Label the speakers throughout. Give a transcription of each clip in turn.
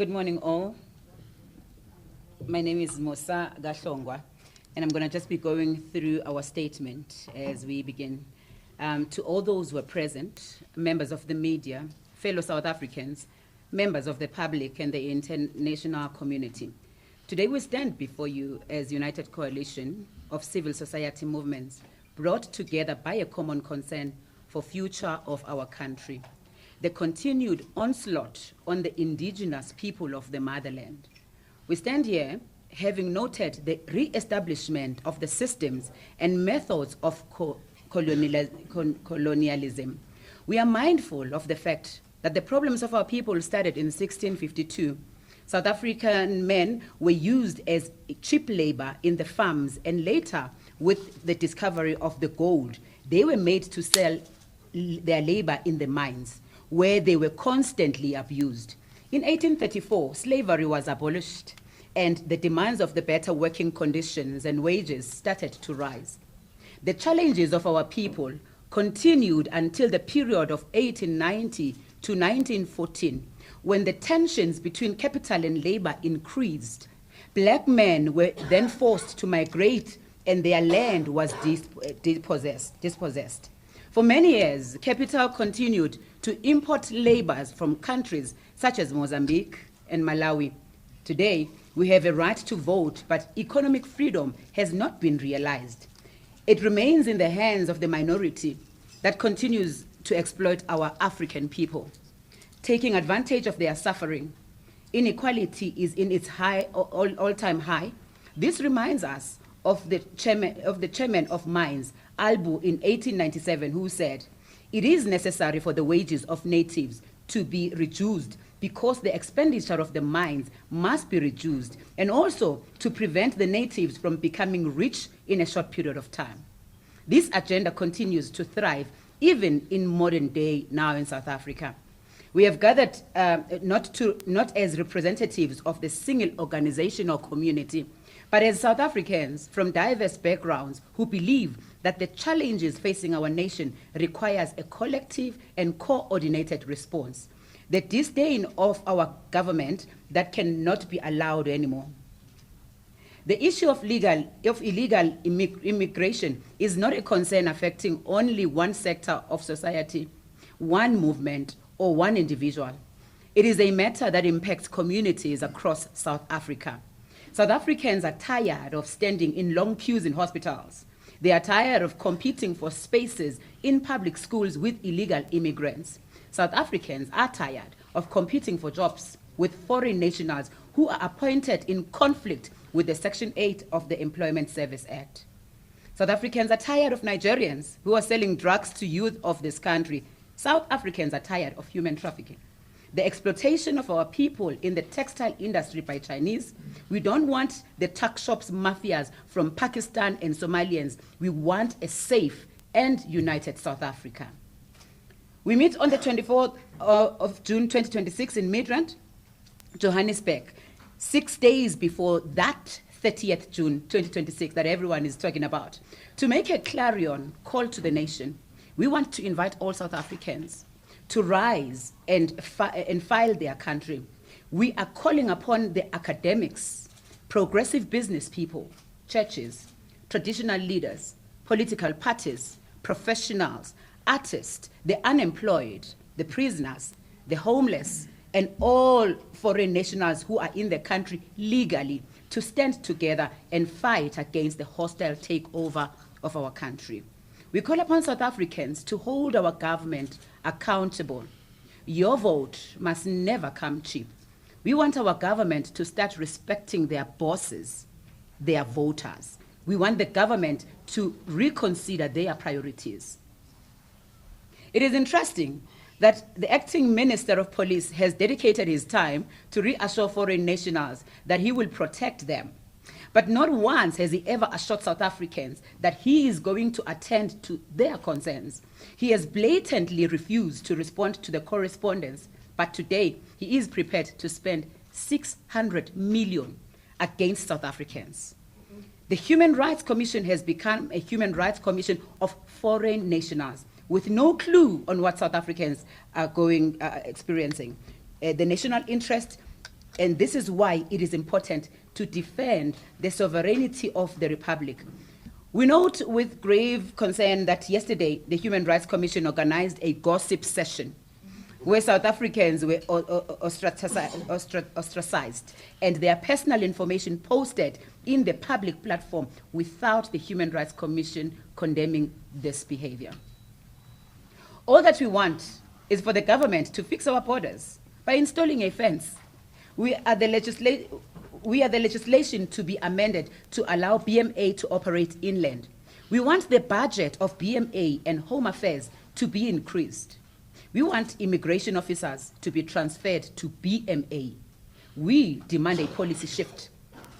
Speaker 1: Good morning, all. My name is Mosa Gahlongwa, and I'm going to just be going through our statement as we begin. To all those who are present, members of the media, fellow South Africans, members of the public and the international community, today we stand before you as United Coalition of Civil Society Movements brought together by a common concern for future of our country, the continued onslaught on the indigenous people of the motherland. We stand here having noted the re-establishment of the systems and methods of colonialism. We are mindful of the fact that the problems of our people started in 1652. South African men were used as cheap labor in the farms, and later, with the discovery of the gold, they were made to sell their labor in the mines, where they were constantly abused. In 1834, slavery was abolished, and the demands of the better working conditions and wages started to rise. The challenges of our people continued until the period of 1890 to 1914, when the tensions between capital and labor increased. Black men were then forced to migrate, and their land was dispossessed. For many years, capital continued to import laborers from countries such as Mozambique and Malawi. Today, we have a right to vote, but economic freedom has not been realized. It remains in the hands of the minority that continues to exploit our African people, taking advantage of their suffering. Inequality is in its all-time high. This reminds us of the chairman of mines, Albu, in 1897, who said, "It is necessary for the wages of natives to be reduced because the expenditure of the mines must be reduced, and also to prevent the natives from becoming rich in a short period of time." This agenda continues to thrive even in modern day now in South Africa. We have gathered not as representatives of the single organization or community, but as South Africans from diverse backgrounds who believe that the challenges facing our nation requires a collective and coordinated response. The disdain of our government that cannot be allowed anymore. The issue of illegal immigration is not a concern affecting only one sector of society, one movement, or one individual. It is a matter that impacts communities across South Africa. South Africans are tired of standing in long queues in hospitals. They are tired of competing for spaces in public schools with illegal immigrants. South Africans are tired of competing for jobs with foreign nationals who are appointed in conflict with the Section 8 of the Employment Service Act. South Africans are tired of Nigerians who are selling drugs to youth of this country. South Africans are tired of human trafficking. The exploitation of our people in the textile industry by Chinese. We don't want the tuck shops mafias from Pakistan and Somalians. We want a safe and united South Africa. We meet on the 24th of June 2026 in Midrand, Johannesburg, 6 days before that 30th June 2026 that everyone is talking about, to make a clarion call to the nation. We want to invite all South Africans to rise and file their country. We are calling upon the academics, progressive business people, churches, traditional leaders, political parties, professionals, artists, the unemployed, the prisoners, the homeless, and all foreign nationals who are in the country legally to stand together and fight against the hostile takeover of our country. We call upon South Africans to hold our government accountable. Your vote must never come cheap. We want our government to start respecting their bosses, their voters. We want the government to reconsider their priorities. It is interesting that the acting Minister of Police has dedicated his time to reassure foreign nationals that he will protect them. But not once has he ever assured South Africans that he is going to attend to their concerns. He has blatantly refused to respond to the correspondence, but today he is prepared to spend 600 million against South Africans. The Human Rights Commission has become a human rights commission of foreign nationals with no clue on what South Africans are experiencing. The national interest And this is why it is important to defend the sovereignty of the Republic. We note with grave concern that yesterday the Human Rights Commission organized a gossip session where South Africans were ostracized and their personal information posted in the public platform without the Human Rights Commission condemning this behavior. All that we want is for the government to fix our borders by installing a fence. We are the legislation to be amended to allow BMA to operate inland. We want the budget of BMA and Home Affairs to be increased. We want immigration officers to be transferred to BMA. We demand a policy shift.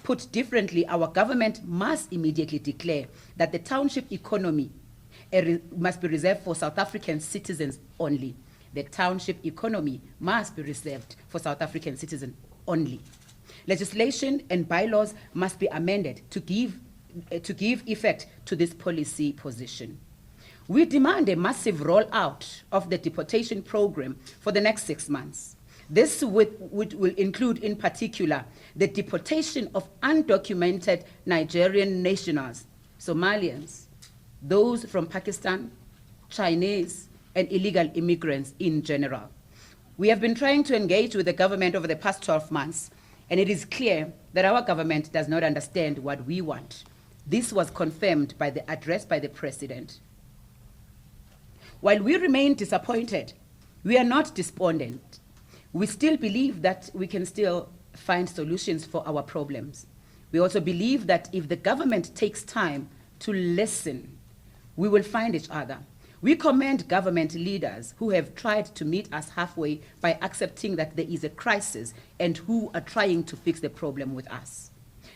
Speaker 1: Put differently, our government must immediately declare that the township economy must be reserved for South African citizens only. The township economy must be reserved for South African citizens only. Legislation and bylaws must be amended to give effect to this policy position. We demand a massive rollout of the deportation program for the next 6 months. This will include, in particular, the deportation of undocumented Nigerian nationals, Somalians, those from Pakistan, Chinese, and illegal immigrants in general. We have been trying to engage with the government over the past 12 months, and it is clear that our government does not understand what we want. This was confirmed by the address by the President. While we remain disappointed, we are not despondent. We still believe that we can still find solutions for our problems. We also believe that if the government takes time to listen, we will find each other. We commend government leaders who have tried to meet us halfway by accepting that there is a crisis and who are trying to fix the problem with us.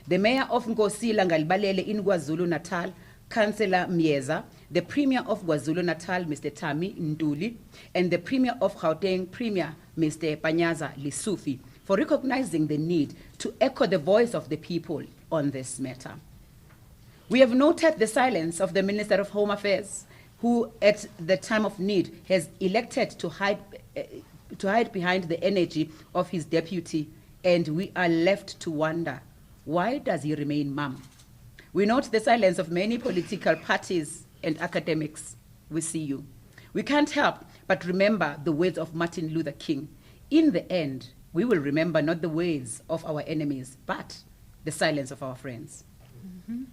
Speaker 1: The Mayor of Nkosi Langalibalele in KwaZulu-Natal, Councillor Mieza, the Premier of KwaZulu-Natal, Mr. Tami Nduli, and the Premier of Gauteng, Premier Mr. Panyaza Lisufi, for recognizing the need to echo the voice of the people on this matter. We have noted the silence of the Minister of Home Affairs, who at the time of need has elected to hide behind the energy of his deputy, and we are left to wonder, why does he remain mum? We note the silence of many political parties and academics. We see you. We can't help but remember the words of Martin Luther King. In the end, we will remember not the words of our enemies, but the silence of our friends. Mm-hmm.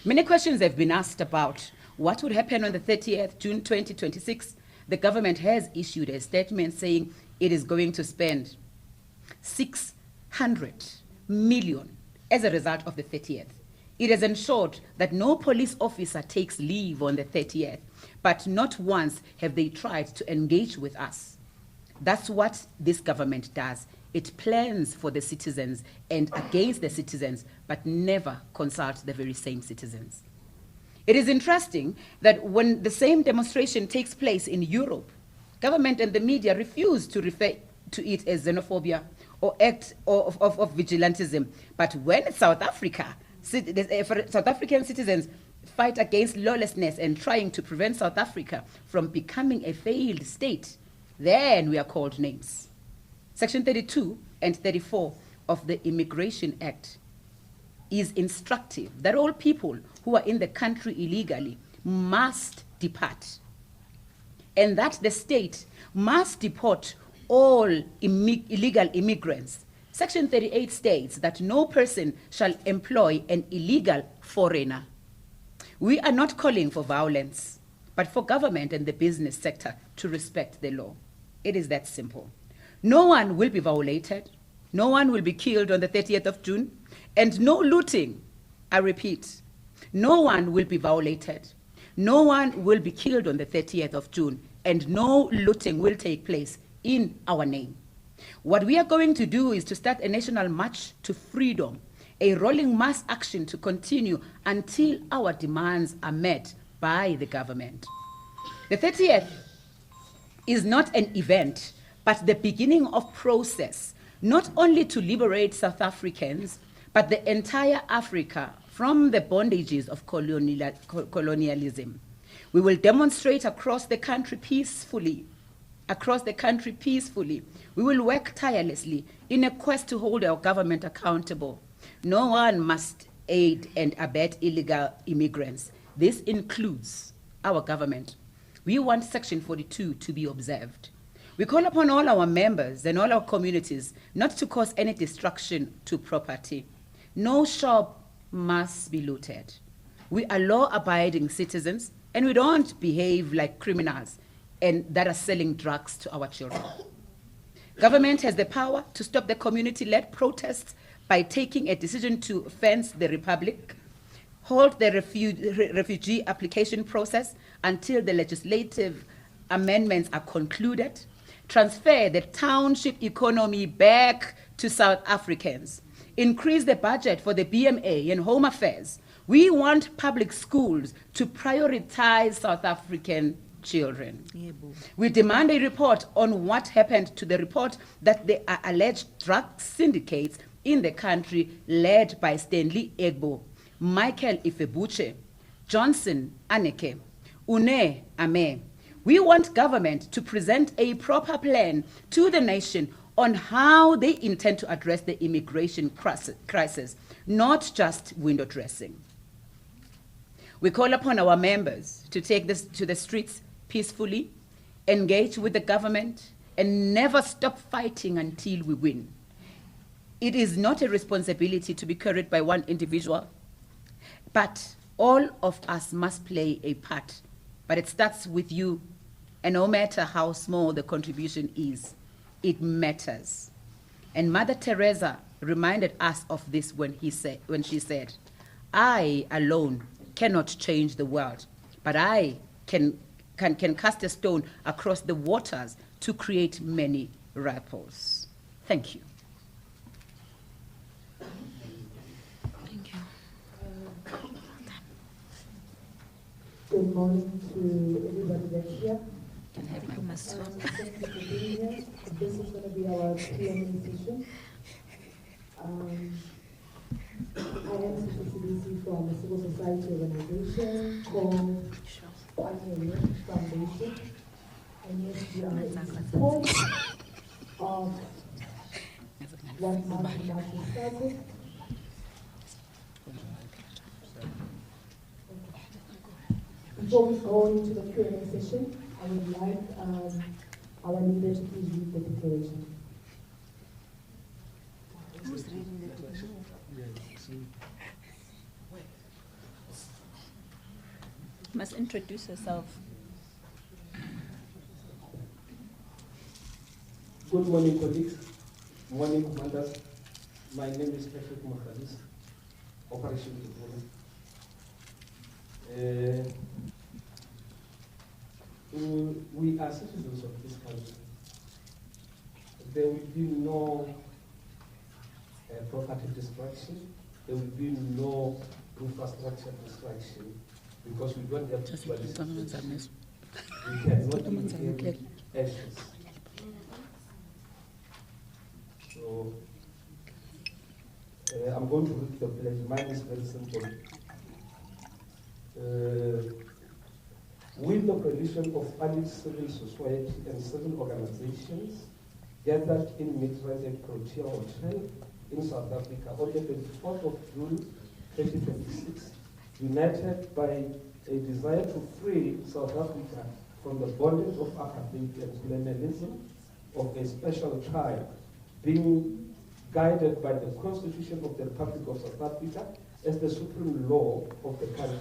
Speaker 1: Many questions have been asked about what would happen on the 30th June 2026. The government has issued a statement saying it is going to spend 600 million as a result of the 30th. It has ensured that no police officer takes leave on the 30th, but not once have they tried to engage with us. That's what this government does. It plans for the citizens and against the citizens, but never consults the very same citizens. It is interesting that when the same demonstration takes place in Europe, government and the media refuse to refer to it as xenophobia or act of vigilantism. But when South Africa, South African citizens fight against lawlessness and trying to prevent South Africa from becoming a failed state, then we are called names. Section 32 and 34 of the Immigration Act is instructive that all people who are in the country illegally must depart, and that the state must deport all illegal immigrants. Section 38 states that no person shall employ an illegal foreigner. We are not calling for violence, but for government and the business sector to respect the law. It is that simple. No one will be violated. No one will be killed on the 30th of June, and no looting. I repeat, no one will be violated. No one will be killed on the 30th of June, and no looting will take place in our name. What we are going to do is to start a national march to freedom, a rolling mass action to continue until our demands are met by the government. The 30th is not an event, but the beginning of process, not only to liberate South Africans, but the entire Africa from the bondages of colonialism. We will demonstrate across the country peacefully. across the country peacefully. We will work tirelessly in a quest to hold our government accountable. No one must aid and abet illegal immigrants. This includes our government. We want Section 42 to be observed. We call upon all our members and all our communities not to cause any destruction to property. No shop must be looted. We are law-abiding citizens, and we don't behave like criminals and that are selling drugs to our children. Government has the power to stop the community-led protests by taking a decision to fence the Republic, hold the refugee application process until the legislative amendments are concluded, transfer the township economy back to South Africans, increase the budget for the BMA and Home Affairs. We want public schools to prioritize South African children. Yeah, we demand a report on what happened to the report that there are alleged drug syndicates in the country led by Stanley Egbo, Michael Ifebuche, Johnson Aneke, Une Ame. We want government to present a proper plan to the nation on how they intend to address the immigration crisis, not just window dressing. We call upon our members to take this to the streets peacefully, engage with the government, and never stop fighting until we win. It is not a responsibility to be carried by one individual, but all of us must play a part. But it starts with you, and no matter how small the contribution is, it matters. And Mother Teresa reminded us of this when she said, I alone cannot change the world, but I can cast a stone across the waters to create many ripples. Thank you.
Speaker 2: Thank you.
Speaker 3: Good morning to everybody that's here.
Speaker 2: Thank you, Ms.
Speaker 3: Thank you for being here. This is going to be our Q&A session. I am SABC from a civil society organization called Foundation. And yes, we are in support of what Martin Martin started. Before we go into the Q&A session, I would like our leader to please read the declaration.
Speaker 2: Who's reading the declaration? Must introduce herself.
Speaker 4: Good morning, colleagues. Morning, commanders. My name is Patrick Mohalis, Operation Development. We are citizens of this country. There will be no property destruction. There will be no infrastructure destruction because we don't have to. We cannot inherit ashes. So I'm going to read the pledge. Mine is very simple. With the coalition of allied civil society and civil organizations gathered in Midrand Protea Hotel in South Africa on the 24th of June 2026, united by a desire to free South Africa from the bondage of apartheid and colonialism, of a special tribe, being guided by the Constitution of the Republic of South Africa as the supreme law of the country,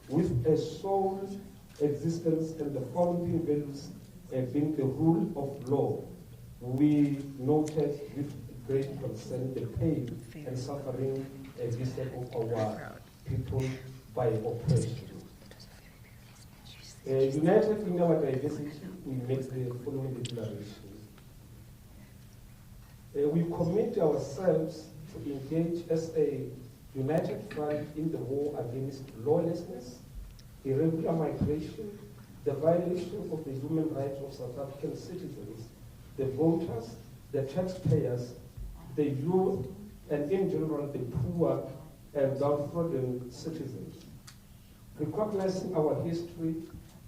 Speaker 4: with a sole existence and the founding values being the rule of law. We noted with great concern the pain and suffering visited of our people by oppression. United in our diversity, we make the following declaration. We commit ourselves to engage as a united front in the war against lawlessness, irregular migration, the violation of the human rights of South African citizens, the voters, the taxpayers, the youth, and in general the poor and downtrodden citizens. Recognizing our history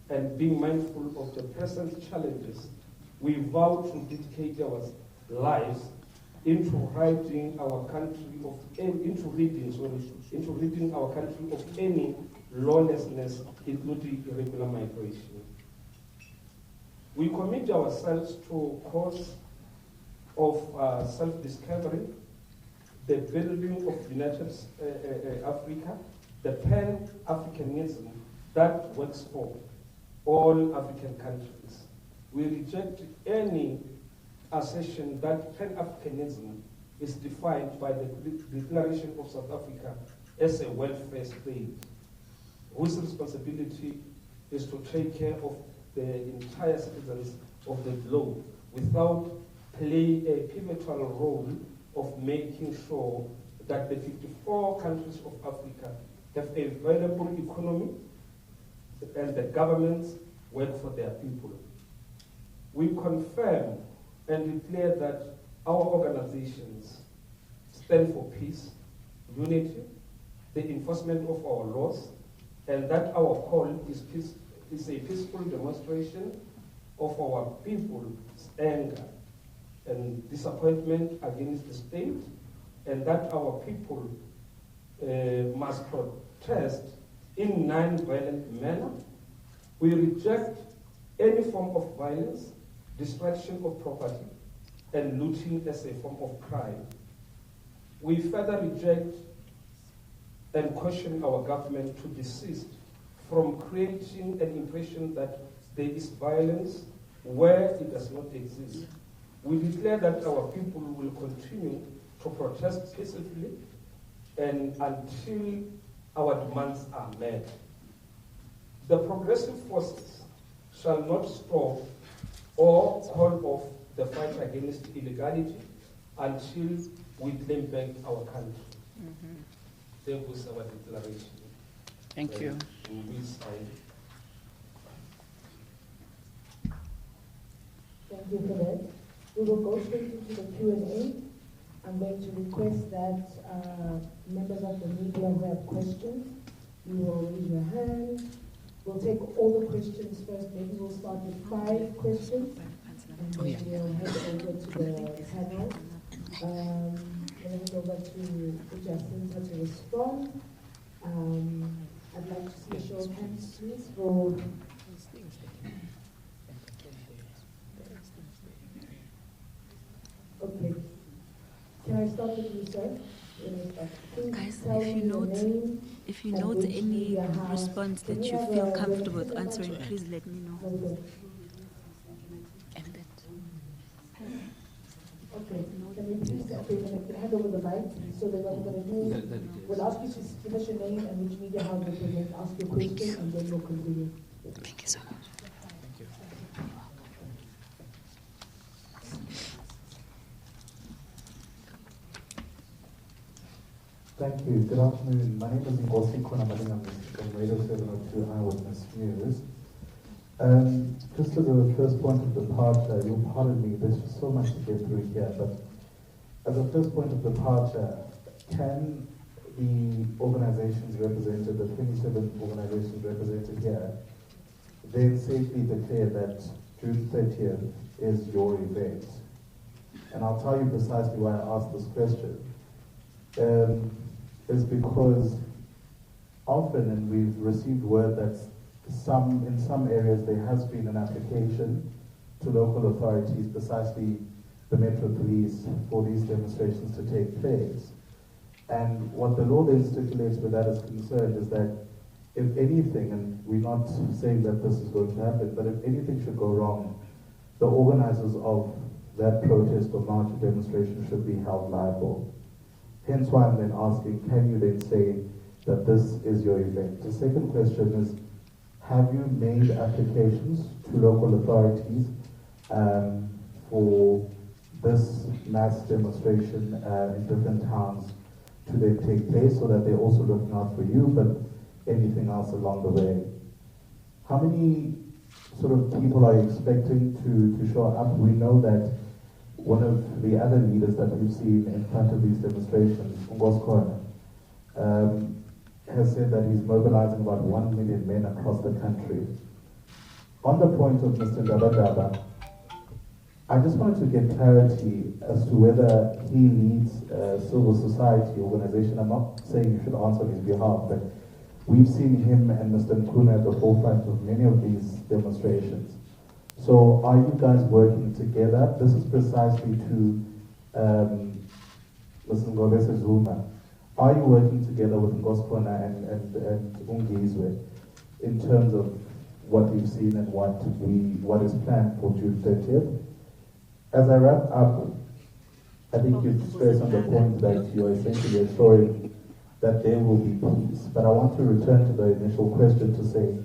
Speaker 4: and being mindful of the present challenges, we vow to dedicate our lives into ridding our country of into ridding our country of any lawlessness, including irregular migration. We commit ourselves to a course of self-discovery, the building of United Africa, the Pan-Africanism that works for all African countries. We reject any assertion that Pan-Africanism is defined by the Declaration of South Africa as a welfare state, whose responsibility is to take care of the entire citizens of the globe without playing a pivotal role of making sure that the 54 countries of Africa have a viable economy and the governments work for their people. We confirm and declare that our organizations stand for peace, unity, the enforcement of our laws, and that our call is a peaceful demonstration of our people's anger and disappointment against the state, and that our people must protest in non-violent manner. We reject any form of violence, destruction of property, and looting as a form of crime. We further reject and caution our government to desist from creating an impression that there is violence where it does not exist. We declare that our people will continue to protest peacefully and until our demands are met. The progressive forces shall not stop or call off the fight against illegality until we claim back our country. That was our declaration.
Speaker 1: Thank you.
Speaker 3: Thank you for that. We will go straight into the Q&A. I'm going to request that members of the media who have questions, you will raise your hand. We'll take all the questions first. Maybe we'll start with 5 questions, and then we'll head over to the panel. Then we'll go over to Jacinta to respond. I'd like to see a show of hands, please, for... Okay. Can I start with you, sir?
Speaker 2: Guys, if you note any response that you feel comfortable with answering, please let me know.
Speaker 3: Okay, can you please hand over the mic? So then what we're going to do, we'll ask you to give us your name and which media house you represent, ask your question, and then we'll continue.
Speaker 2: Thank you so much.
Speaker 5: Thank you. Good afternoon. My name is Ngosi Konamalinga from Radio 702 Eyewitness News. Just to the first point of departure, you'll pardon me, there's just so much to get through here, but as a first point of departure, can the organizations represented, the 27 organizations represented here, then safely declare that June 30th is your event? And I'll tell you precisely why I asked this question. Is because often, and we've received word that in some areas there has been an application to local authorities, precisely the Metro Police, for these demonstrations to take place. And what the law then stipulates where that is concerned is that if anything, and we're not saying that this is going to happen, but if anything should go wrong, the organizers of that protest or march or demonstration should be held liable. Hence why I'm then asking, can you then say that this is your event? The second question is, have you made applications to local authorities for this mass demonstration in different towns to then take place, so that they're also looking out for you, but anything else along the way? How many sort of people are you expecting to show up? We know that one of the other leaders that we've seen in front of these demonstrations, Ngoskona, has said that he's mobilizing about 1 million men across the country. On the point of Mr. Dabadaba, I just wanted to get clarity as to whether he leads a civil society organization. I'm not saying you should answer on his behalf, but we've seen him and Mr. Nkuna at the forefront of many of these demonstrations. So are you guys working together? This is precisely to Mr. Ngobese Zuma. Are you working together with Ngoskona and Ungizwe in terms of what we've seen and what is planned for June 30th? As I wrap up, I think you've stressed on the point that you're essentially assuring that there will be peace. But I want to return to the initial question to say,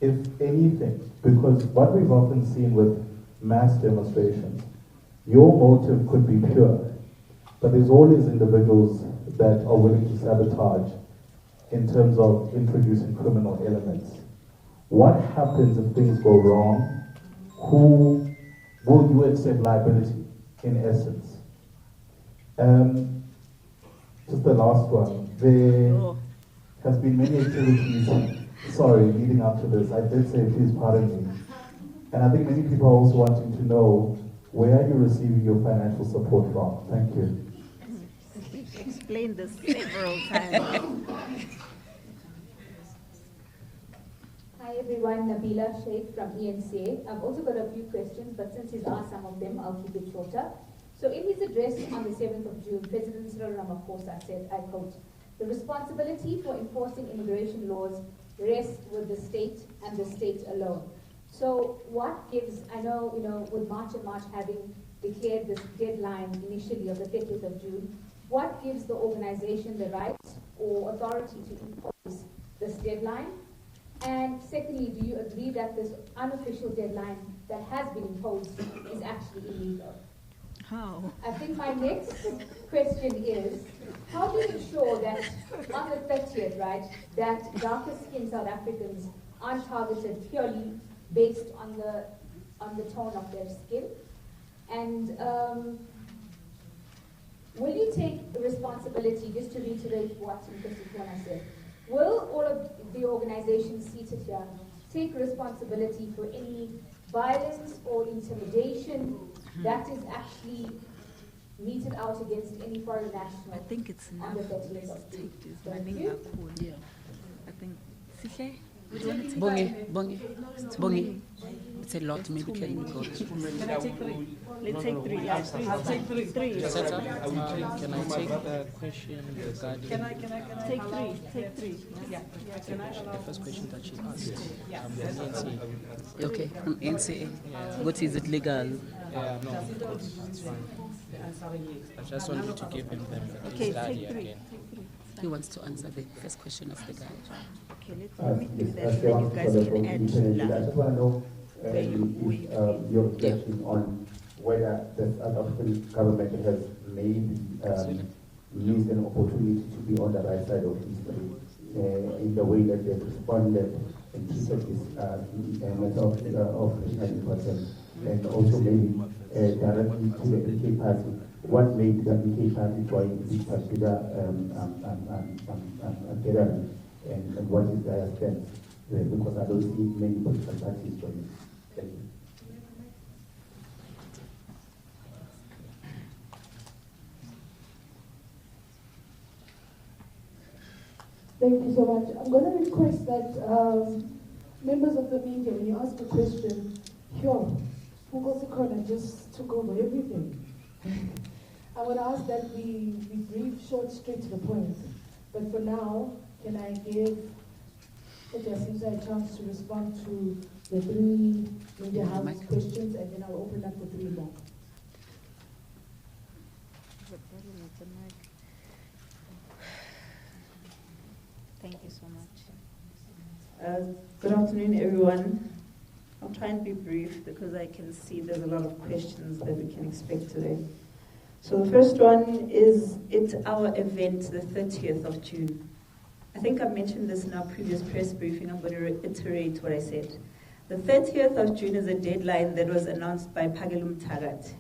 Speaker 5: if anything, because what we've often seen with mass demonstrations, your motive could be pure, but there's always individuals that are willing to sabotage in terms of introducing criminal elements. What happens if things go wrong? Who will you accept liability, in essence? Just the last one. There has been many activities, leading up to this. I did say, please pardon me. And I think many people are also wanting to know, where are you receiving your financial support from? Thank you.
Speaker 2: Explained this several times.
Speaker 6: Hi everyone, Nabila Sheikh from ENCA. I've also got a few questions, but since he's asked some of them, I'll keep it shorter. So in his address on the 7th of June, President Cyril Ramaphosa said, I quote, "The responsibility for enforcing immigration laws rests with the state and the state alone." So what gives, I know, with March and March having declared this deadline initially of the 30th of June, what gives the organization the right or authority to impose this deadline? And secondly, do you agree that this unofficial deadline that has been imposed is actually illegal?
Speaker 2: How?
Speaker 6: I think my next question is, how do you ensure that on the 30th, right, that darker-skinned South Africans aren't targeted purely based on the tone of their skin? And will you take responsibility, just to reiterate what Mr. Sikwana said, will all of the organizations seated here take responsibility for any violence or intimidation that is actually meted out against any foreign national?
Speaker 2: I think it's
Speaker 6: on the
Speaker 2: enough.
Speaker 6: 30th of
Speaker 2: Let's
Speaker 6: June?
Speaker 2: take this
Speaker 6: Thank
Speaker 2: running
Speaker 6: you.
Speaker 2: up.
Speaker 1: Yeah.
Speaker 2: I think. Sihle, would you want to take
Speaker 1: Bongi. It's a lot. Maybe can we go?
Speaker 7: Can I take three?
Speaker 2: Let's take three. Yeah, three.
Speaker 7: I'll take three.
Speaker 2: Three.
Speaker 7: Can I take the question regarding
Speaker 2: Can I take three? Take three. Yeah.
Speaker 7: Can I allow the first question that she asked? From NCA.
Speaker 1: Okay, from NCA. What is it legal?
Speaker 7: Yeah, no, it's fine. I just wanted to give him them a
Speaker 2: Okay,
Speaker 7: study
Speaker 2: take three.
Speaker 7: again.
Speaker 1: He wants to answer the first question of the guy.
Speaker 2: Okay, let me do that. Then you guys can add
Speaker 8: I just want to know your reflection on whether the South African government has maybe missed an opportunity to be on the right side of history in the way that they've responded and treated this matter of national importance, and also maybe directly to the MK party. What made the MK party join this particular gathering, and what is their stance? Because I don't see many political parties joining. Thank you.
Speaker 3: Thank you so much. I'm going to request that members of the media, when you ask a question, Corner just took over everything. I'm going to ask that we brief short, straight to the point. But for now, can I give Jacinta a chance to respond to the three media house questions, and then I'll open up for three more.
Speaker 2: Thank you so much.
Speaker 9: Good afternoon, everyone. I'll try and be brief because I can see there's a lot of questions that we can expect today. So the first one is, it's our event, the 30th of June. I think I mentioned this in our previous press briefing. I'm going to reiterate what I said. The 30th of June is a deadline that was announced by Pagelum Tagat.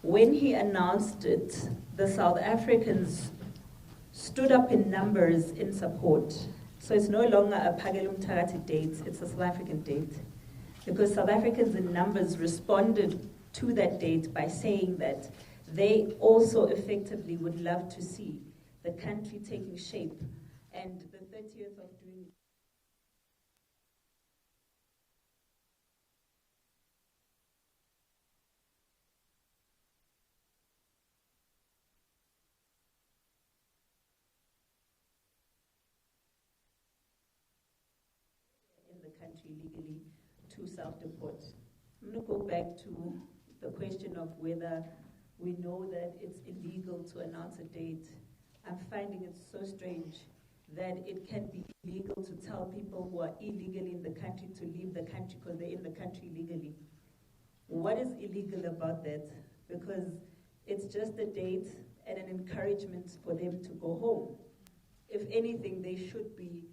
Speaker 9: When he announced it, the South Africans stood up in numbers in support. So it's no longer a Pagelum Tagat date, it's a South African date. because South Africans in numbers responded to that date by saying that they also effectively would love to see the country taking shape, and the 30th of June. In the country legally to self-deport. I'm going to go back to the question of whether we know that it's illegal to announce a date. I'm finding it so strange that it can be illegal to tell people who are illegally in the country to leave the country because they're in the country legally. What is illegal about that? Because it's just a date and an encouragement for them to go home. If anything, they should be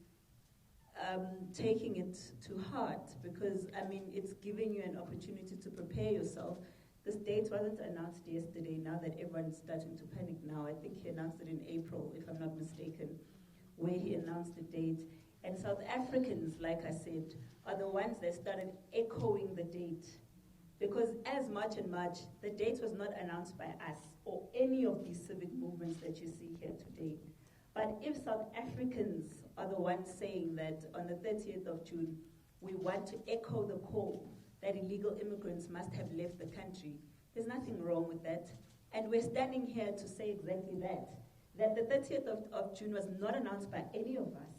Speaker 9: taking it to heart, because, I mean, it's giving you an opportunity to prepare yourself. This date wasn't announced yesterday, now that everyone's starting to panic now. I think he announced it in April, if I'm not mistaken, where he announced the date. And South Africans, like I said, are the ones that started echoing the date. Because as March and March, the date was not announced by us or any of these civic movements that you see here today. But if South Africans are the ones saying that on the 30th of June, we want to echo the call that illegal immigrants must have left the country, there's nothing wrong with that. And we're standing here to say exactly that the 30th of June was not announced by any of us,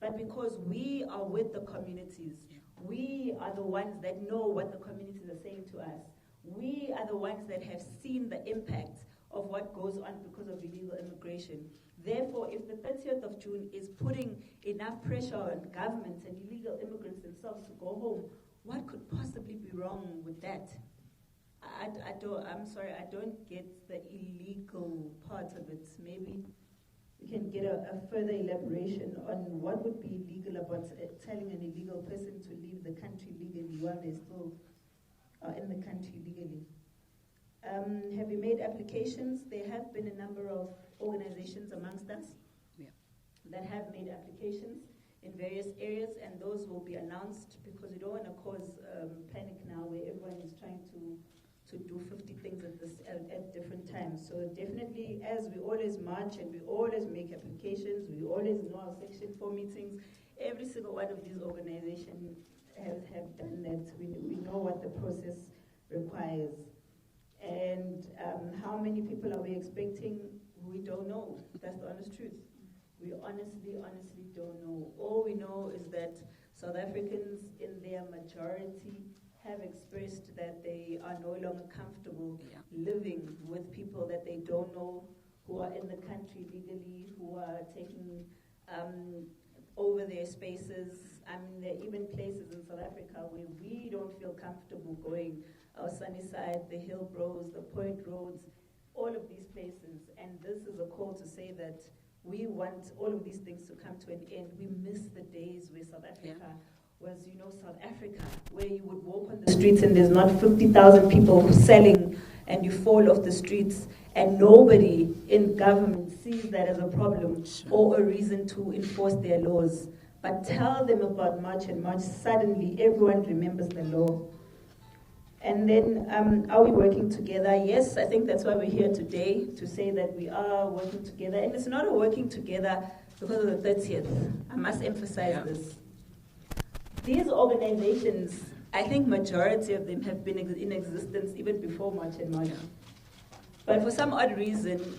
Speaker 9: but because we are with the communities. We are the ones that know what the communities are saying to us. We are the ones that have seen the impact of what goes on because of illegal immigration. Therefore, if the 30th of June is putting enough pressure on governments and illegal immigrants themselves to go home, what could possibly be wrong with that? I'm sorry, I don't get the illegal part of it. Maybe we can get a further elaboration on what would be illegal about telling an illegal person to leave the country legally while they still are in the country legally. Have you made applications? There have been a number of organizations amongst us that have made applications in various areas, and those will be announced, because we don't want to cause panic now where everyone is trying to do 50 things at different times. So definitely, as we always march and we always make applications, we always know our Section 4 meetings, every single one of these organizations have done that. We know what the process requires. And how many people are we expecting? We don't know. That's the honest truth. We honestly don't know. All we know is that South Africans in their majority have expressed that they are no longer comfortable living with people that they don't know, who are in the country legally, who are taking over their spaces. I mean, there are even places in South Africa where we don't feel comfortable going. Our Sunnyside, the Hillbrows, the Point Roads, all of these places. And this is a call to say that we want all of these things to come to an end. We miss the days where South Africa was, South Africa, where you would walk on the streets and there's not 50,000 people selling and you fall off the streets and nobody in government sees that as a problem or a reason to enforce their laws. But tell them about March and March, suddenly everyone remembers the law. And then, are we working together? Yes, I think that's why we're here today, to say that we are working together. And it's not a working together because of the 30th. I must emphasize this. These organizations, I think majority of them have been in existence even before March and March. But for some odd reason,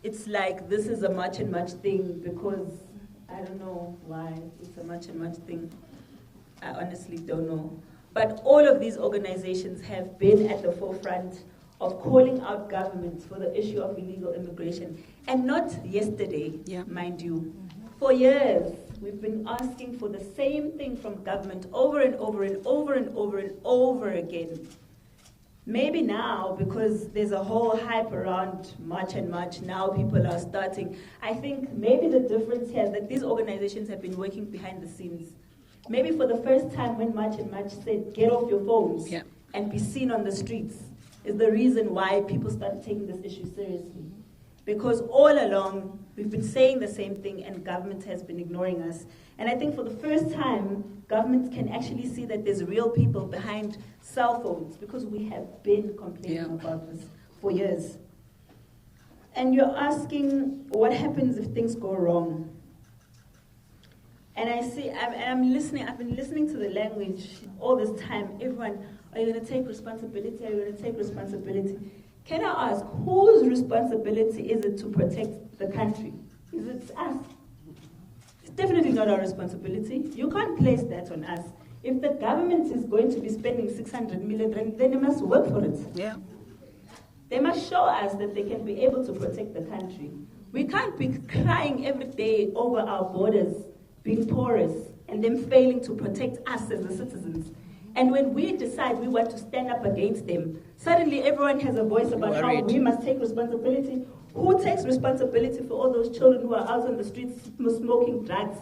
Speaker 9: it's like this is a March and March thing, because I don't know why it's a March and March thing. I honestly don't know. But all of these organizations have been at the forefront of calling out governments for the issue of illegal immigration. And not yesterday, mind you. For years, we've been asking for the same thing from government over and over and over and over and over again. Maybe now, because there's a whole hype around March and March, now people are starting. I think maybe the difference here is that these organizations have been working behind the scenes. Maybe for the first time when March and March said, get off your phones and be seen on the streets, is the reason why people started taking this issue seriously. Because all along, we've been saying the same thing and government has been ignoring us. And I think for the first time, government can actually see that there's real people behind cell phones, because we have been complaining about this for years. And you're asking what happens if things go wrong. And I see, I've been listening to the language all this time. Everyone, are you going to take responsibility? Are you going to take responsibility? Can I ask, whose responsibility is it to protect the country? Is it us? It's definitely not our responsibility. You can't place that on us. If the government is going to be spending 600 million, then they must work for it.
Speaker 1: Yeah.
Speaker 9: They must show us that they can be able to protect the country. We can't be crying every day over our borders being porous and them failing to protect us as the citizens. And when we decide we want to stand up against them, suddenly everyone has a voice about how we must take responsibility. Who takes responsibility for all those children who are out on the streets smoking drugs?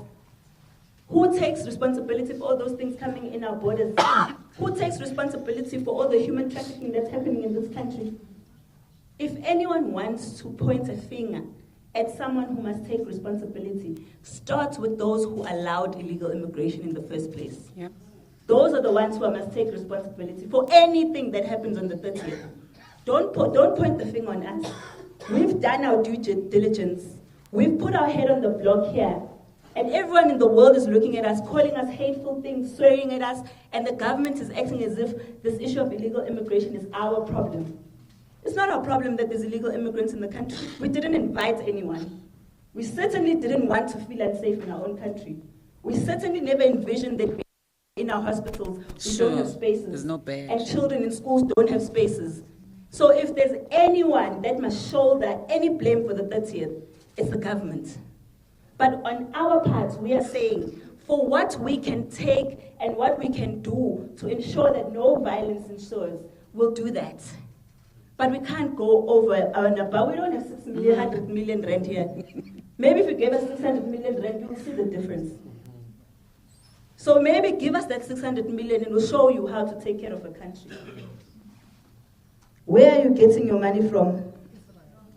Speaker 9: Who takes responsibility for all those things coming in our borders? Who takes responsibility for all the human trafficking that's happening in this country? If anyone wants to point a finger at someone who must take responsibility, start with those who allowed illegal immigration in the first place.
Speaker 1: Yeah.
Speaker 9: Those are the ones who must take responsibility for anything that happens on the 30th. Don't point the finger on us. We've done our due diligence. We've put our head on the block here. And everyone in the world is looking at us, calling us hateful things, swearing at us, and the government is acting as if this issue of illegal immigration is our problem. It's not our problem that there's illegal immigrants in the country. We didn't invite anyone. We certainly didn't want to feel unsafe in our own country. We certainly never envisioned that in our hospitals we don't have spaces.
Speaker 1: There's no bed.
Speaker 9: And children in schools don't have spaces. So if there's anyone that must shoulder any blame for the 30th, it's the government. But on our part, we are saying, for what we can take and what we can do to ensure that no violence ensures, we'll do that. But we can't go over and above. We don't have 600 million rand here. Maybe if you gave us 600 million rand, you will see the difference. So maybe give us that 600 million and we'll show you how to take care of a country. Where are you getting your money from?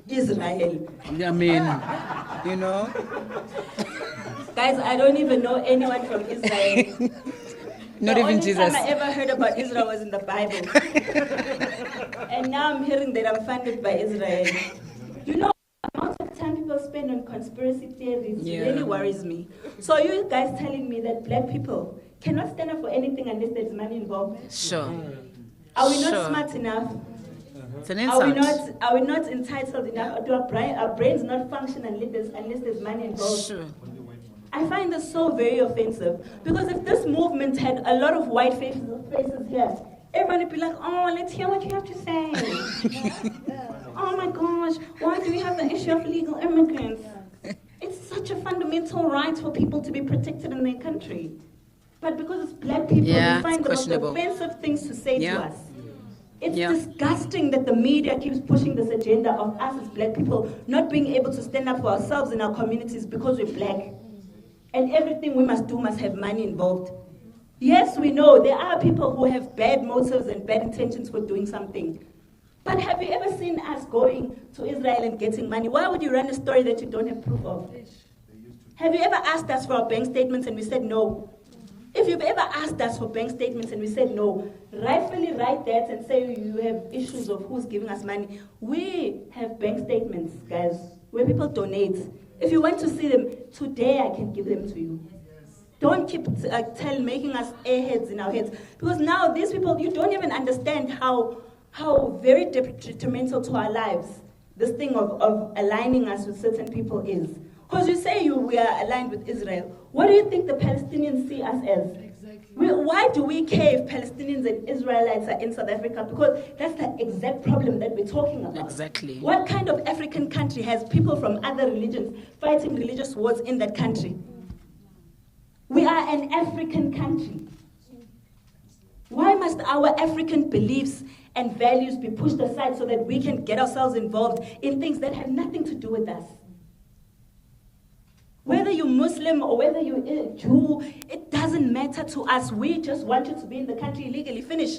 Speaker 9: Israel.
Speaker 1: I mean, you know.
Speaker 9: Guys, I don't even know anyone from Israel.
Speaker 1: Not even Jesus.
Speaker 9: The only time I ever heard about Israel was in the Bible. And now I'm hearing that I'm funded by Israel. You know, the amount of time people spend on conspiracy theories really worries me. So you guys telling me that black people cannot stand up for anything unless there's money involved?
Speaker 1: Sure.
Speaker 9: Are we not smart enough?
Speaker 1: It's an insult.
Speaker 9: Are we not entitled enough? Do our brains not function unless there's money involved?
Speaker 1: Sure.
Speaker 9: I find this so very offensive, because if this movement had a lot of white faces here, everyone would be like, oh, let's hear what you have to say. Oh my gosh, why do we have the issue of illegal immigrants? It's such a fundamental right for people to be protected in their country. But because it's black people, we find the most offensive things to say to us. It's disgusting that the media keeps pushing this agenda of us as black people not being able to stand up for ourselves in our communities because we're black. And everything we must do must have money involved. Yes, we know there are people who have bad motives and bad intentions for doing something. But have you ever seen us going to Israel and getting money? Why would you run a story that you don't have proof of? Have you ever asked us for our bank statements and we said no? If you've ever asked us for bank statements and we said no, rightfully write that and say you have issues of who's giving us money. We have bank statements, guys, where people donate. If you want to see them, today I can give them to you. Don't keep making us airheads in our heads. Because now these people, you don't even understand how very detrimental to our lives this thing of aligning us with certain people is. Because you say we are aligned with Israel. What do you think the Palestinians see us as? Exactly. Why do we care if Palestinians and Israelites are in South Africa? Because that's the exact problem that we're talking about.
Speaker 1: Exactly.
Speaker 9: What kind of African country has people from other religions fighting religious wars in that country? We are an African country. Why must our African beliefs and values be pushed aside so that we can get ourselves involved in things that have nothing to do with us? Whether you're Muslim or whether you're a Jew, it doesn't matter to us. We just want you to be in the country illegally. Finish.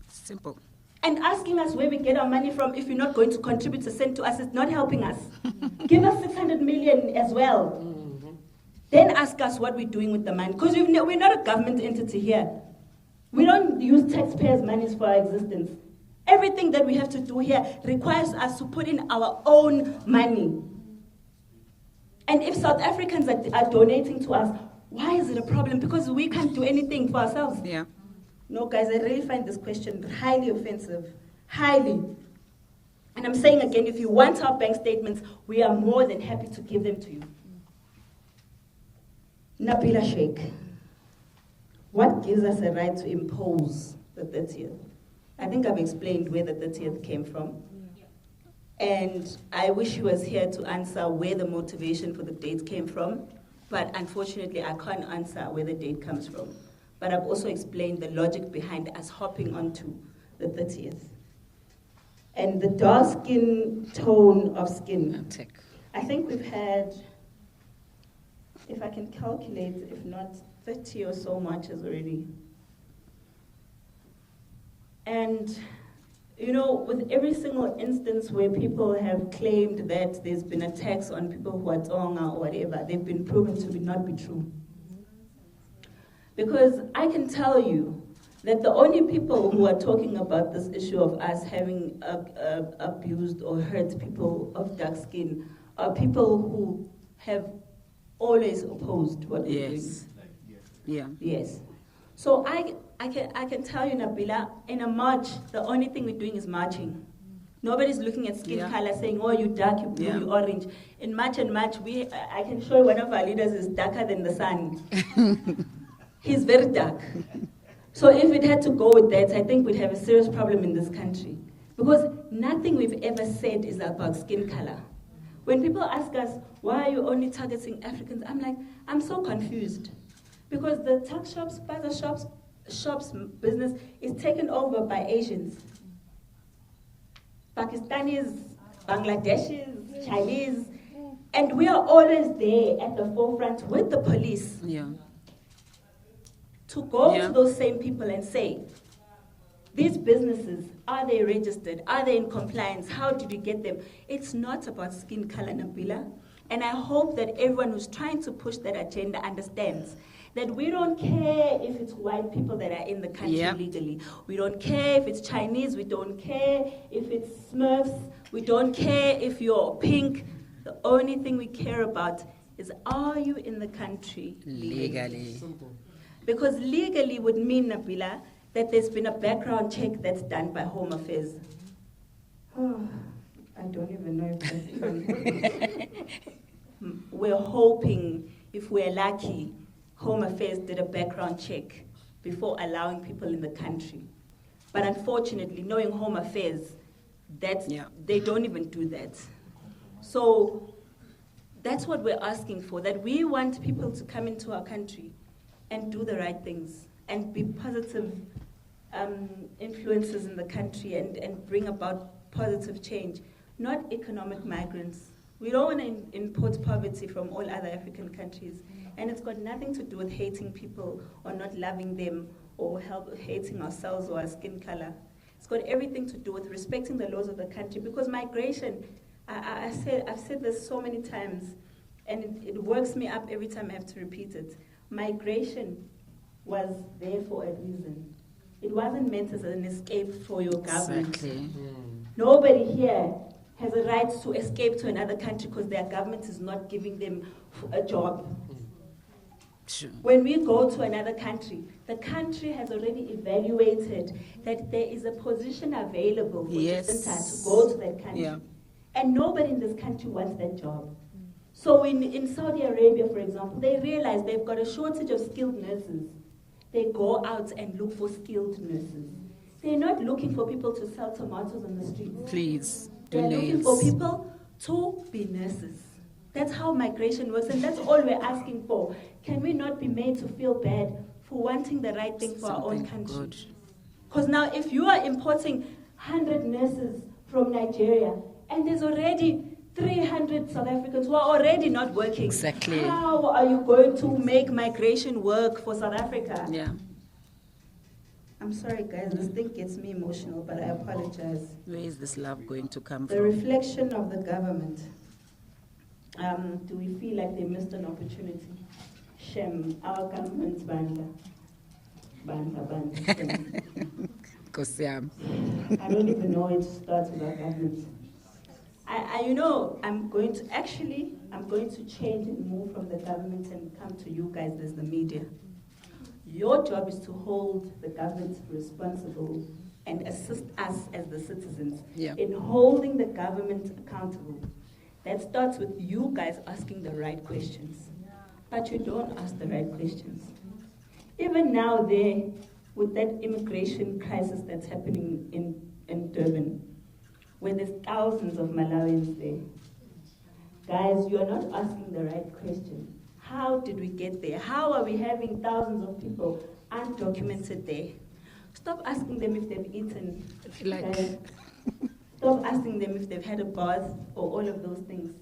Speaker 1: Simple.
Speaker 9: And asking us where we get our money from if you're not going to contribute a cent to us is not helping us. Give us 600 million as well. Then ask us what we're doing with the money. Because we're not a government entity here. We don't use taxpayers' money for our existence. Everything that we have to do here requires us to put in our own money. And if South Africans are donating to us, why is it a problem? Because we can't do anything for ourselves.
Speaker 1: Yeah.
Speaker 9: No, guys, I really find this question highly offensive. Highly. And I'm saying again, if you want our bank statements, we are more than happy to give them to you. Nabila Sheikh, what gives us a right to impose the 30th? I think I've explained where the 30th came from. And I wish he was here to answer where the motivation for the date came from. But unfortunately, I can't answer where the date comes from. But I've also explained the logic behind us hopping onto the 30th. And the dark skin tone of skin. I think we've had, if I can calculate, if not 30 or so marches already. And, you know, with every single instance where people have claimed that there's been attacks on people who are Tonga or whatever, they've been proven to not be true. Because I can tell you that the only people who are talking about this issue of us having abused or hurt people of dark skin are people who have always opposed what we're doing.
Speaker 1: Yeah.
Speaker 9: Yes. So I can tell you, Nabila, in a march, the only thing we're doing is marching. Nobody's looking at skin color saying, oh, you dark, you blue, you orange. In March and March, I can show you one of our leaders is darker than the sun. He's very dark. So if it had to go with that, I think we'd have a serious problem in this country. Because nothing we've ever said is about skin color. When people ask us, why are you only targeting Africans? I'm like, I'm so confused. Because the tuck shops, bazaar shops business is taken over by Asians. Pakistanis, Bangladeshis, Chinese. And we are always there at the forefront with the police.
Speaker 1: Yeah.
Speaker 9: To go to those same people and say, these businesses, are they registered? Are they in compliance? How did we get them? It's not about skin color, Nabila. And I hope that everyone who's trying to push that agenda understands that we don't care if it's white people that are in the country legally. We don't care if it's Chinese. We don't care if it's Smurfs. We don't care if you're pink. The only thing we care about is, are you in the country legally? Because legally would mean, Nabila, that there's been a background check that's done by Home Affairs. Oh, I don't even know if that's even. We're hoping, if we're lucky, Home Affairs did a background check before allowing people in the country. But unfortunately, knowing Home Affairs, they don't even do that. So that's what we're asking for, that we want people to come into our country and do the right things and be positive influences in the country and bring about positive change, not economic migrants. We don't want to import poverty from all other African countries. And it's got nothing to do with hating people or not loving them or hating ourselves or our skin color. It's got everything to do with respecting the laws of the country, because migration, I've said this so many times, and it works me up every time I have to repeat it. Migration was there for a reason. It wasn't meant as an escape for your government.
Speaker 1: Exactly.
Speaker 9: Nobody here has a right to escape to another country because their government is not giving them a job.
Speaker 1: Sure.
Speaker 9: When we go to another country, the country has already evaluated that there is a position available for Jacinta to go to that country.
Speaker 1: Yeah.
Speaker 9: And nobody in this country wants that job. So in Saudi Arabia, for example, they realize they've got a shortage of skilled nurses. They go out and look for skilled nurses. They're not looking for people to sell tomatoes on the streets.
Speaker 1: Please,
Speaker 9: they're looking for people to be nurses. That's how migration works, and that's all we're asking for. Can we not be made to feel bad for wanting the right thing for our own country? Because now if you are importing 100 nurses from Nigeria, and there's already 300 South Africans who are already not working.
Speaker 1: Exactly.
Speaker 9: How are you going to make migration work for South Africa?
Speaker 1: Yeah.
Speaker 9: I'm sorry, guys, this thing gets me emotional, but I apologize.
Speaker 1: Where is this love going to come
Speaker 9: The
Speaker 1: from?
Speaker 9: reflection of the government. Do we feel like they missed an opportunity? Shem, our government's banda. Shem.
Speaker 1: Kosiam.
Speaker 9: I don't even know where to start with our government. I'm going to change and move from the government and come to you guys as the media. Your job is to hold the government responsible and assist us as the citizens in holding the government accountable. That starts with you guys asking the right questions. But you don't ask the right questions. Even now there, with that immigration crisis that's happening in Durban, where there's thousands of Malawians there. Guys, you are not asking the right question. How did we get there? How are we having thousands of people undocumented there? Stop asking them if they've eaten. Guys, stop asking them if they've had a bath or all of those things.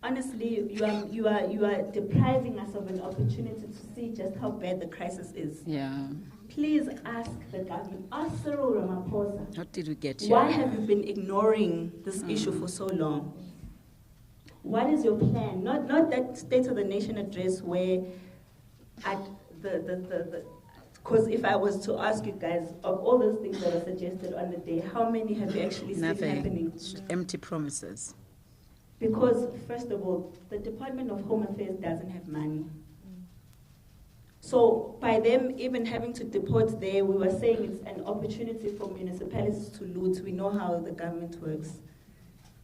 Speaker 9: Honestly, you are depriving us of an opportunity to see just how bad the crisis is.
Speaker 1: Yeah.
Speaker 9: Please ask the government, ask Cyril Ramaphosa.
Speaker 1: How did we get here?
Speaker 9: Why have you been ignoring this issue for so long? What is your plan? Not that State of the Nation address where because if I was to ask you guys, of all those things that are suggested on the day, how many have you actually seen happening?
Speaker 1: Empty promises.
Speaker 9: Because, first of all, the Department of Home Affairs doesn't have money. So by them even having to deport there, we were saying it's an opportunity for municipalities to loot. We know how the government works.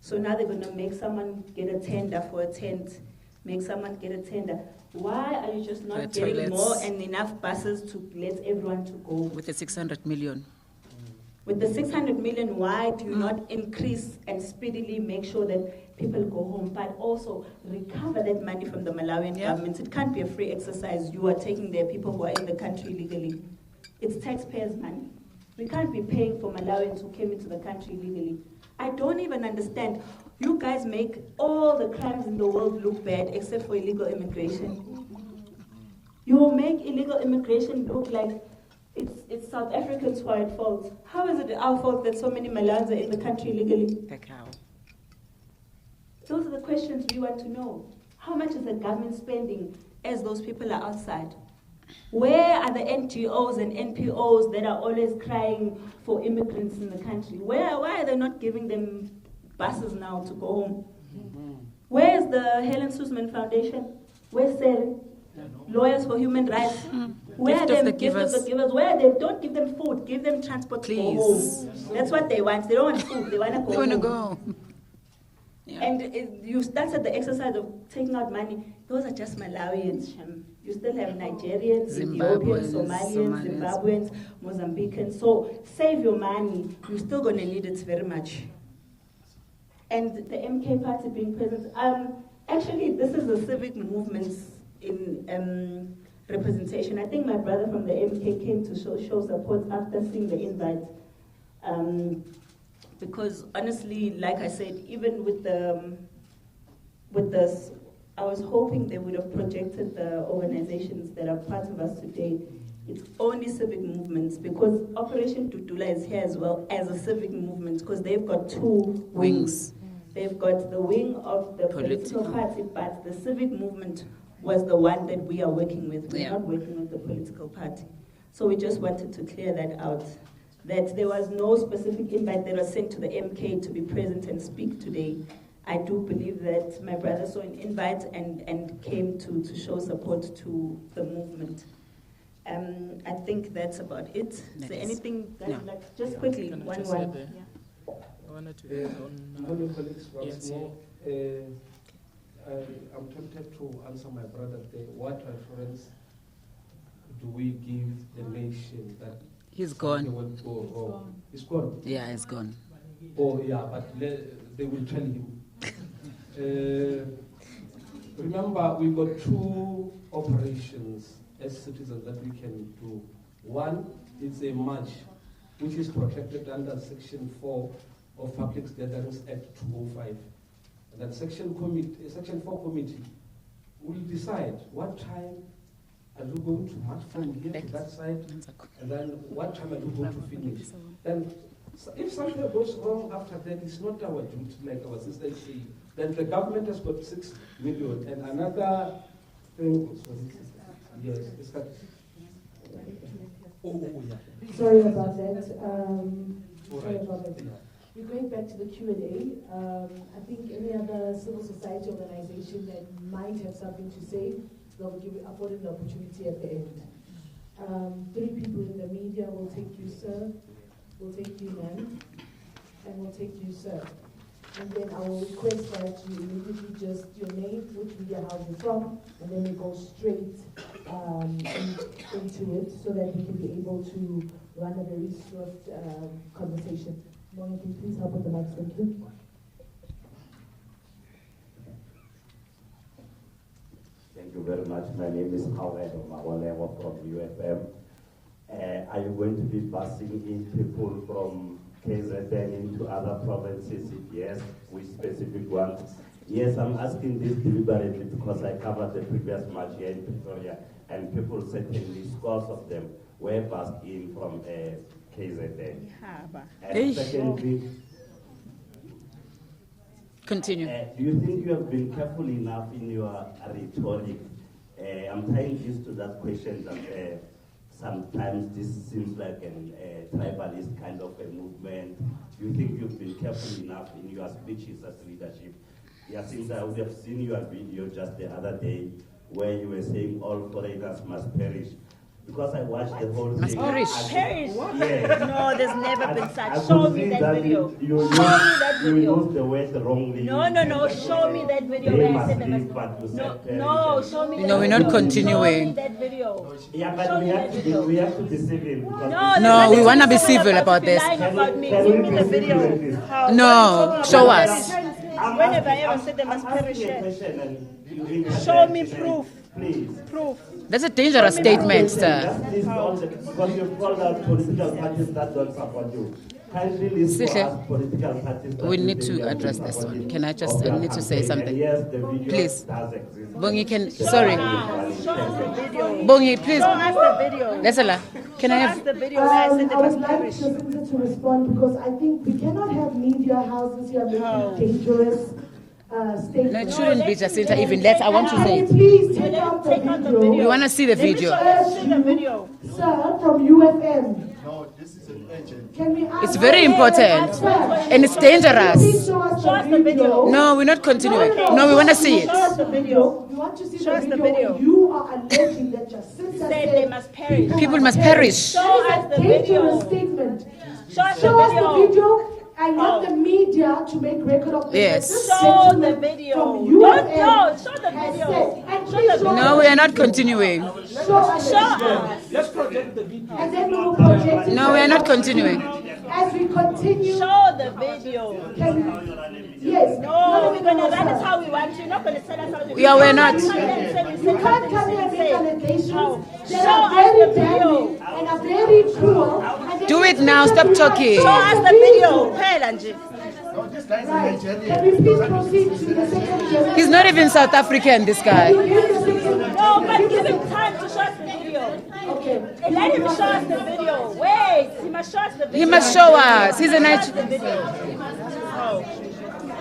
Speaker 9: So now they're going to make someone get a tender for a tent, make someone get a tender. Why are you just not getting more and enough buses to let everyone to go?
Speaker 1: With the 600 million.
Speaker 9: With the 600 million, why do you not increase and speedily make sure that people go home, but also recover that money from the Malawian government? It can't be a free exercise. You are taking their people who are in the country legally. It's taxpayers' money. We can't be paying for Malawians who came into the country legally. I don't even understand. You guys make all the crimes in the world look bad except for illegal immigration. You will make illegal immigration look like it's South Africans who are at fault. How is it our fault that so many Malawians are in the country legally? Those are the questions we want to know. How much is the government spending as those people are outside? Where are the NGOs and NPOs that are always crying for immigrants in the country? Why are they not giving them buses now to go home? Where's the Helen Suzman Foundation? Where's Sarah? Lawyers for Human Rights? Where are them gift of the givers? Where are they? Don't give them food. Give them transport to go home. That's what they want. They don't want food. They want to go home.
Speaker 1: They want to go.
Speaker 9: Yeah. And you started the exercise of taking out money. Those are just Malawians. You still have Nigerians, Ethiopians, Somalians, Zimbabweans, Mozambicans. So save your money. You're still going to need it very much. And the MK party being present. Actually, this is a civic movement in representation. I think my brother from the MK came to show support after seeing the invite. Because honestly, like I said, even with this, I was hoping they would have projected the organizations that are part of us today. It's only civic movements, because Operation Tutula is here as well as a civic movement, because they've got two wings. They've got the wing of the political party, but the civic movement was the one that we are working with. We're not working with the political party. So we just wanted to clear that out, that there was no specific invite that was sent to the MK to be present and speak today. I do believe that my brother saw an invite and came to show support to the movement. I think that's about it. Is there anything that like, just quickly, one.
Speaker 7: I wanted to add on
Speaker 4: your colleagues once more. I'm tempted to answer my brother there. What reference do we give the nation that
Speaker 1: he's gone?
Speaker 4: Will go wrong? He's gone.
Speaker 1: Yeah, he's gone.
Speaker 4: Oh yeah, but they will tell him. Remember, we've got two operations as citizens that we can do. One is a march, which is protected under Section 4 of Public Gatherings Act 205. And then Section 4 committee will decide what time Are you going to march from here to that side? And then what time are you going to finish? And so if something goes wrong after that, it's not our duty, like our sisters say. Then the government has got 6 million and another thing. Yes, it's got. Oh, yeah.
Speaker 3: Sorry about that. Sorry about that. We're going back to the Q&A. I think any other civil society organization that might have something to say, they'll be afforded the opportunity at the end. 3 people in the media will take you, sir, will take you, ma'am, and will take you, sir. And then I will request that you immediately just your name, which media house you're from, and then we go straight into it so that we can be able to run a very swift conversation. Morning, can you please help with the mic? Thank you.
Speaker 8: Thank you very much. My name is Howard Mawalewa from UFM. Are you going to be busing in people from KZN into other provinces? If yes, which specific ones? Yes, I'm asking this deliberately because I covered the previous march here in Pretoria, and people certainly, scores of them, were bussed in from KZN. And secondly,
Speaker 1: continue.
Speaker 8: Do you think you have been careful enough in your rhetoric? I'm tying this to that question that sometimes this seems like a tribalist kind of a movement. Do you think you've been careful enough in your speeches as leadership? Yeah, since I would have seen your video just the other day where you were saying all foreigners must perish. Because I watched the whole thing.
Speaker 2: Perish?
Speaker 8: Yes.
Speaker 2: No, there's never been such. Show me that video.
Speaker 8: You used the word wrongly.
Speaker 2: No. Show me that video where I said they must. No, show me that video.
Speaker 1: No, we're not continuing.
Speaker 2: Show me that video.
Speaker 8: Yeah, but we have to be civil.
Speaker 1: No, we want to be civil about this.
Speaker 2: Give me the video.
Speaker 1: No, show us.
Speaker 2: Whenever I ever said they must perish. Show me proof.
Speaker 8: Please.
Speaker 2: Proof.
Speaker 1: That's a dangerous statement, sir.
Speaker 8: Because you've called out political parties that don't support you. Kindly list for us political parties.
Speaker 1: We need to address this one. Can I just need to say something?
Speaker 8: Yes, the video
Speaker 1: please.
Speaker 8: does exist.
Speaker 1: Bongi, can sorry.
Speaker 2: Show us the video.
Speaker 1: Bongi, please.
Speaker 2: Show us the video.
Speaker 1: Lesala, can I have
Speaker 2: the video where I said they
Speaker 3: I
Speaker 2: must
Speaker 3: would like
Speaker 2: perish?
Speaker 3: to respond because I think we cannot have media houses here making dangerous statements.
Speaker 1: No, it shouldn't be Jacinta even. I want to say.
Speaker 3: Please take out the video.
Speaker 1: We want to see the video.
Speaker 2: See the video.
Speaker 3: Sir, from UFM.
Speaker 10: No, this is an urgent.
Speaker 3: Can we ask
Speaker 1: It's very important. And it's dangerous.
Speaker 3: Please show us the video.
Speaker 1: No, we're not continuing. No, we want to see it.
Speaker 3: Show us the video. We want to see the video. Where you are alleging that Jacinta
Speaker 2: Said they must perish.
Speaker 1: People must perish.
Speaker 2: Show us the
Speaker 3: dangerous
Speaker 2: video.
Speaker 3: statement.
Speaker 2: Show us
Speaker 3: Show us the
Speaker 2: video.
Speaker 3: video. I want the media to make record of this.
Speaker 1: Yes.
Speaker 3: This
Speaker 2: Show the
Speaker 3: gentleman
Speaker 2: video.
Speaker 3: from
Speaker 2: No,
Speaker 3: UFM
Speaker 2: show the
Speaker 3: has
Speaker 2: video.
Speaker 3: said, and
Speaker 2: Show
Speaker 3: please
Speaker 2: the
Speaker 3: show
Speaker 1: No, we are not continuing.
Speaker 3: Show us.
Speaker 2: Show us.
Speaker 4: Let's project the video.
Speaker 3: And then we will project it.
Speaker 1: No, we are not continuing.
Speaker 3: As we continue.
Speaker 2: Show the video.
Speaker 3: Yes.
Speaker 2: No, we're going to run it how we want to. You're not going to tell us how to.
Speaker 1: Yeah, we're not.
Speaker 3: You can't come here and make allegations that
Speaker 2: Show
Speaker 3: are
Speaker 2: us
Speaker 3: very
Speaker 2: the video.
Speaker 3: damning and are very cruel. And
Speaker 1: Do it now. Stop talking.
Speaker 2: Show us the video. Hey, Lanji.
Speaker 10: No, this guy is
Speaker 3: Right.
Speaker 10: Nigerian.
Speaker 3: Can we please proceed to the second journalist?
Speaker 1: He's not even South African, this guy.
Speaker 2: No, but give him time to show us the video.
Speaker 3: Okay.
Speaker 2: And let him show us the video. Wait, he must show us the video.
Speaker 1: He must show us. He's a
Speaker 2: Show us
Speaker 1: Nigerian.
Speaker 2: the video. Oh.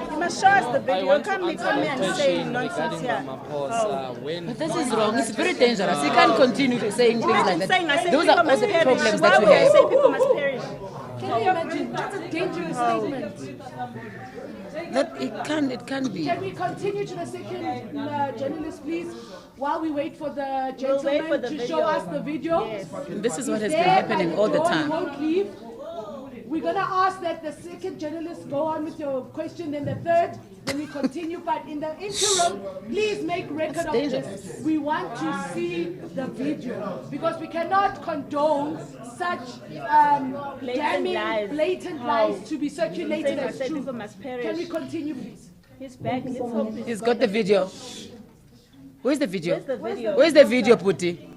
Speaker 2: He must show us the video. You can't come here and say nonsense here.
Speaker 1: But this is wrong. It's very dangerous. He can't continue saying things like that. Those are all the problems that we
Speaker 2: Why would I say
Speaker 1: have.
Speaker 2: people must perish?
Speaker 3: Can you imagine? That's a dangerous statement.
Speaker 1: That it can't be.
Speaker 3: Can we continue to the second journalist, please, while we wait for the
Speaker 2: We'll wait
Speaker 3: gentleman
Speaker 2: for the
Speaker 3: to
Speaker 2: video.
Speaker 3: show us the video?
Speaker 2: Yes.
Speaker 1: This is what has
Speaker 3: He's
Speaker 1: been
Speaker 3: there
Speaker 1: happening
Speaker 3: by
Speaker 1: all the
Speaker 3: door, he
Speaker 1: time.
Speaker 3: won't leave. We're going to ask that the second journalist go on with your question, then the third, then we continue. But in the interim, please make record of this. We want to see the video because we cannot condone such damning, blatant lies to be circulated as true.
Speaker 2: People must perish.
Speaker 3: Can we continue, please?
Speaker 2: He's back. Let's hope
Speaker 1: He's got the video. Where's the video?
Speaker 2: Where's the video?
Speaker 1: Where's the video, Puti?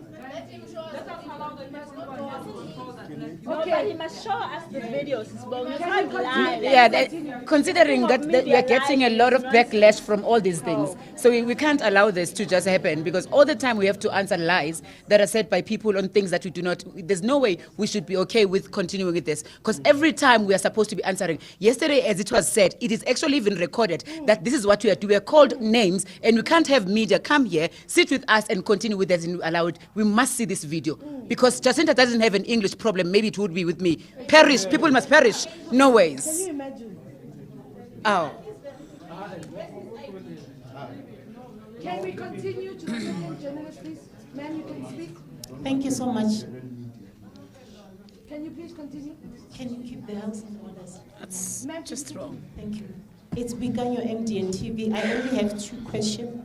Speaker 3: Okay,
Speaker 2: but he must show us the videos. You can't lie.
Speaker 1: Yeah, considering that we are getting a lot of backlash from all these things, so we can't allow this to just happen, because all the time we have to answer lies that are said by people on things that we do not. There's no way we should be okay with continuing with this, because every time we are supposed to be answering. Yesterday, as it was said, it is actually even recorded that this is what we are doing. We are called names, and we can't have media come here, sit with us, and continue with us and allow it. We must see this video, because Jacinta doesn't have an English problem. Maybe it would be with me. Perish. People must perish. No ways.
Speaker 7: Can you imagine?
Speaker 1: Oh.
Speaker 7: Can we continue to the second journalist, please? Ma'am, you can speak.
Speaker 11: Thank you so much.
Speaker 7: Can you please continue?
Speaker 11: Can you keep the house in order?
Speaker 1: That's just wrong.
Speaker 11: Thank you. It's Biganyo MDN TV. I only have 2 questions.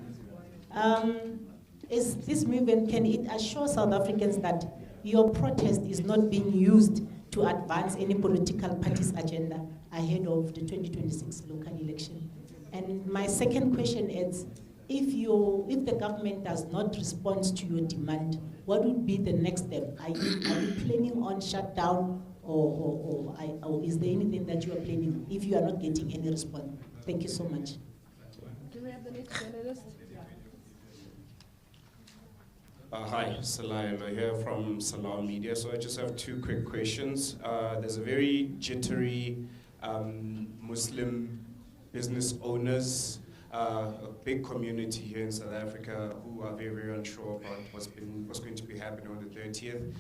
Speaker 11: Is this movement, can it assure South Africans that your protest is not being used to advance any political party's agenda ahead of the 2026 local election? And my second question is, if the government does not respond to your demand, what would be the next step? Are you planning on shutdown, or is there anything that you are planning if you are not getting any response? Thank you so much.
Speaker 7: Can we have the next journalist?
Speaker 12: Hi, Salah here from Salah Media. So I just have 2 quick questions. There's a very jittery Muslim business owners, a big community here in South Africa who are very, very unsure about what's going to be happening on the 30th.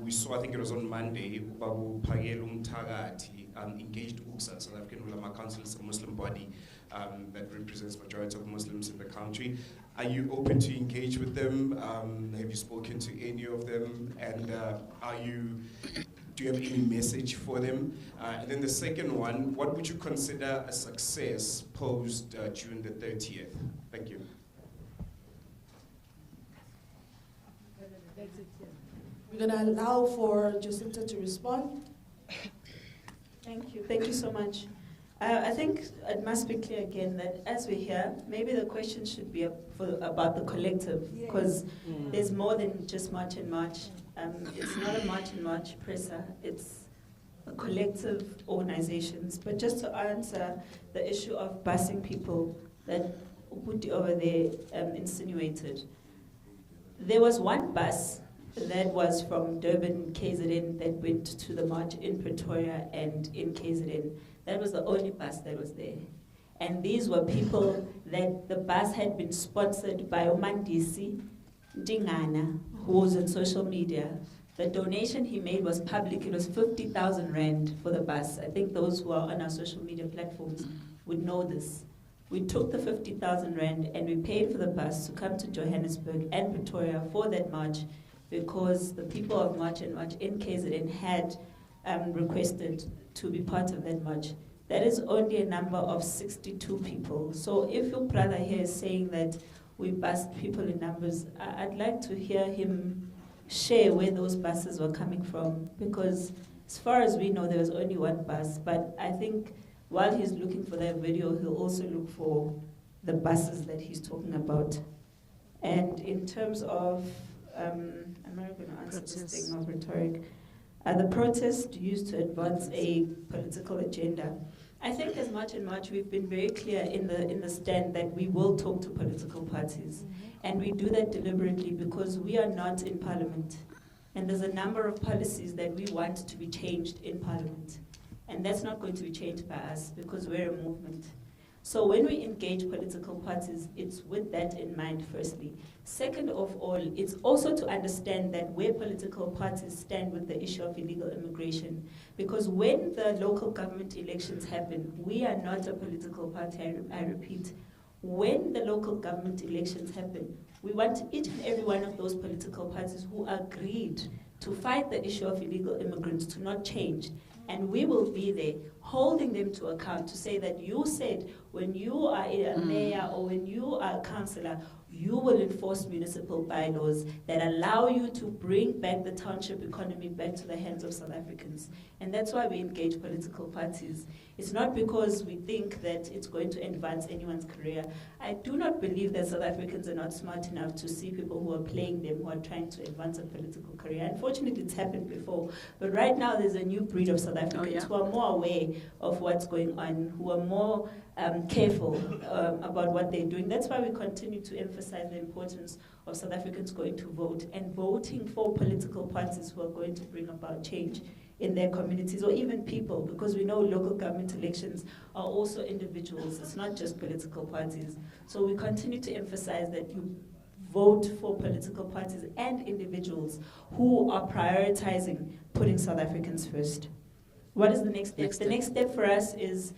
Speaker 12: We saw, I think it was on Monday, Babu Pagelu Mtagati engaged UCSA, South African Ulama Council, is a Muslim body that represents majority of Muslims in the country. Are you open to engage with them? Have you spoken to any of them? And do you have any message for them? And then the second one, what would you consider a success post June the 30th? Thank you.
Speaker 7: We're going to allow for Jacinta to respond.
Speaker 9: Thank you. Thank you so much. I think it must be clear again that as we're here, maybe the question should be about the collective, because there's more than just March and March. It's not a March and March presser, it's a collective organizations. But just to answer the issue of busing people that Uputi over there insinuated, there was one bus that was from Durban, KZN, that went to the march in Pretoria and in KZN. That was the only bus that was there. And these were people that the bus had been sponsored by Omandisi Dingana, who was on social media. The donation he made was public. It was 50,000 Rand for the bus. I think those who are on our social media platforms would know this. We took the 50,000 Rand and we paid for the bus to come to Johannesburg and Pretoria for that march, because the people of March and March in KZN had requested to be part of that march. That is only a number of 62 people. So if your brother here is saying that we bust people in numbers, I'd like to hear him share where those buses were coming from, because as far as we know, there was only one bus. But I think while he's looking for that video, he'll also look for the buses that he's talking about. And in terms of, I'm not going to answer this thing of rhetoric. The protest used to advance a political agenda. I think as March and March, we've been very clear in the stand that we will talk to political parties. And we do that deliberately because we are not in Parliament. And there's a number of policies that we want to be changed in Parliament. And that's not going to be changed by us because we're a movement. So when we engage political parties, it's with that in mind, firstly. Second of all, it's also to understand that where political parties stand with the issue of illegal immigration. Because when the local government elections happen, we are not a political party, I repeat. When the local government elections happen, we want each and every one of those political parties who agreed to fight the issue of illegal immigrants to not change. And we will be there holding them to account to say that you said when you are a mayor or when you are a councillor, you will enforce municipal bylaws that allow you to bring back the township economy back to the hands of South Africans. And that's why we engage political parties. It's not because we think that it's going to advance anyone's career. I do not believe that South Africans are not smart enough to see people who are playing them, who are trying to advance a political career. Unfortunately, it's happened before. But right now, there's a new breed of South Africans who are more aware of what's going on, who are more careful about what they're doing. That's why we continue to emphasize the importance of South Africans going to vote and voting for political parties who are going to bring about change in their communities, or even people, because we know local government elections are also individuals. It's not just political parties. So we continue to emphasize that you vote for political parties and individuals who are prioritizing putting South Africans first. What is the next step? The next step for us is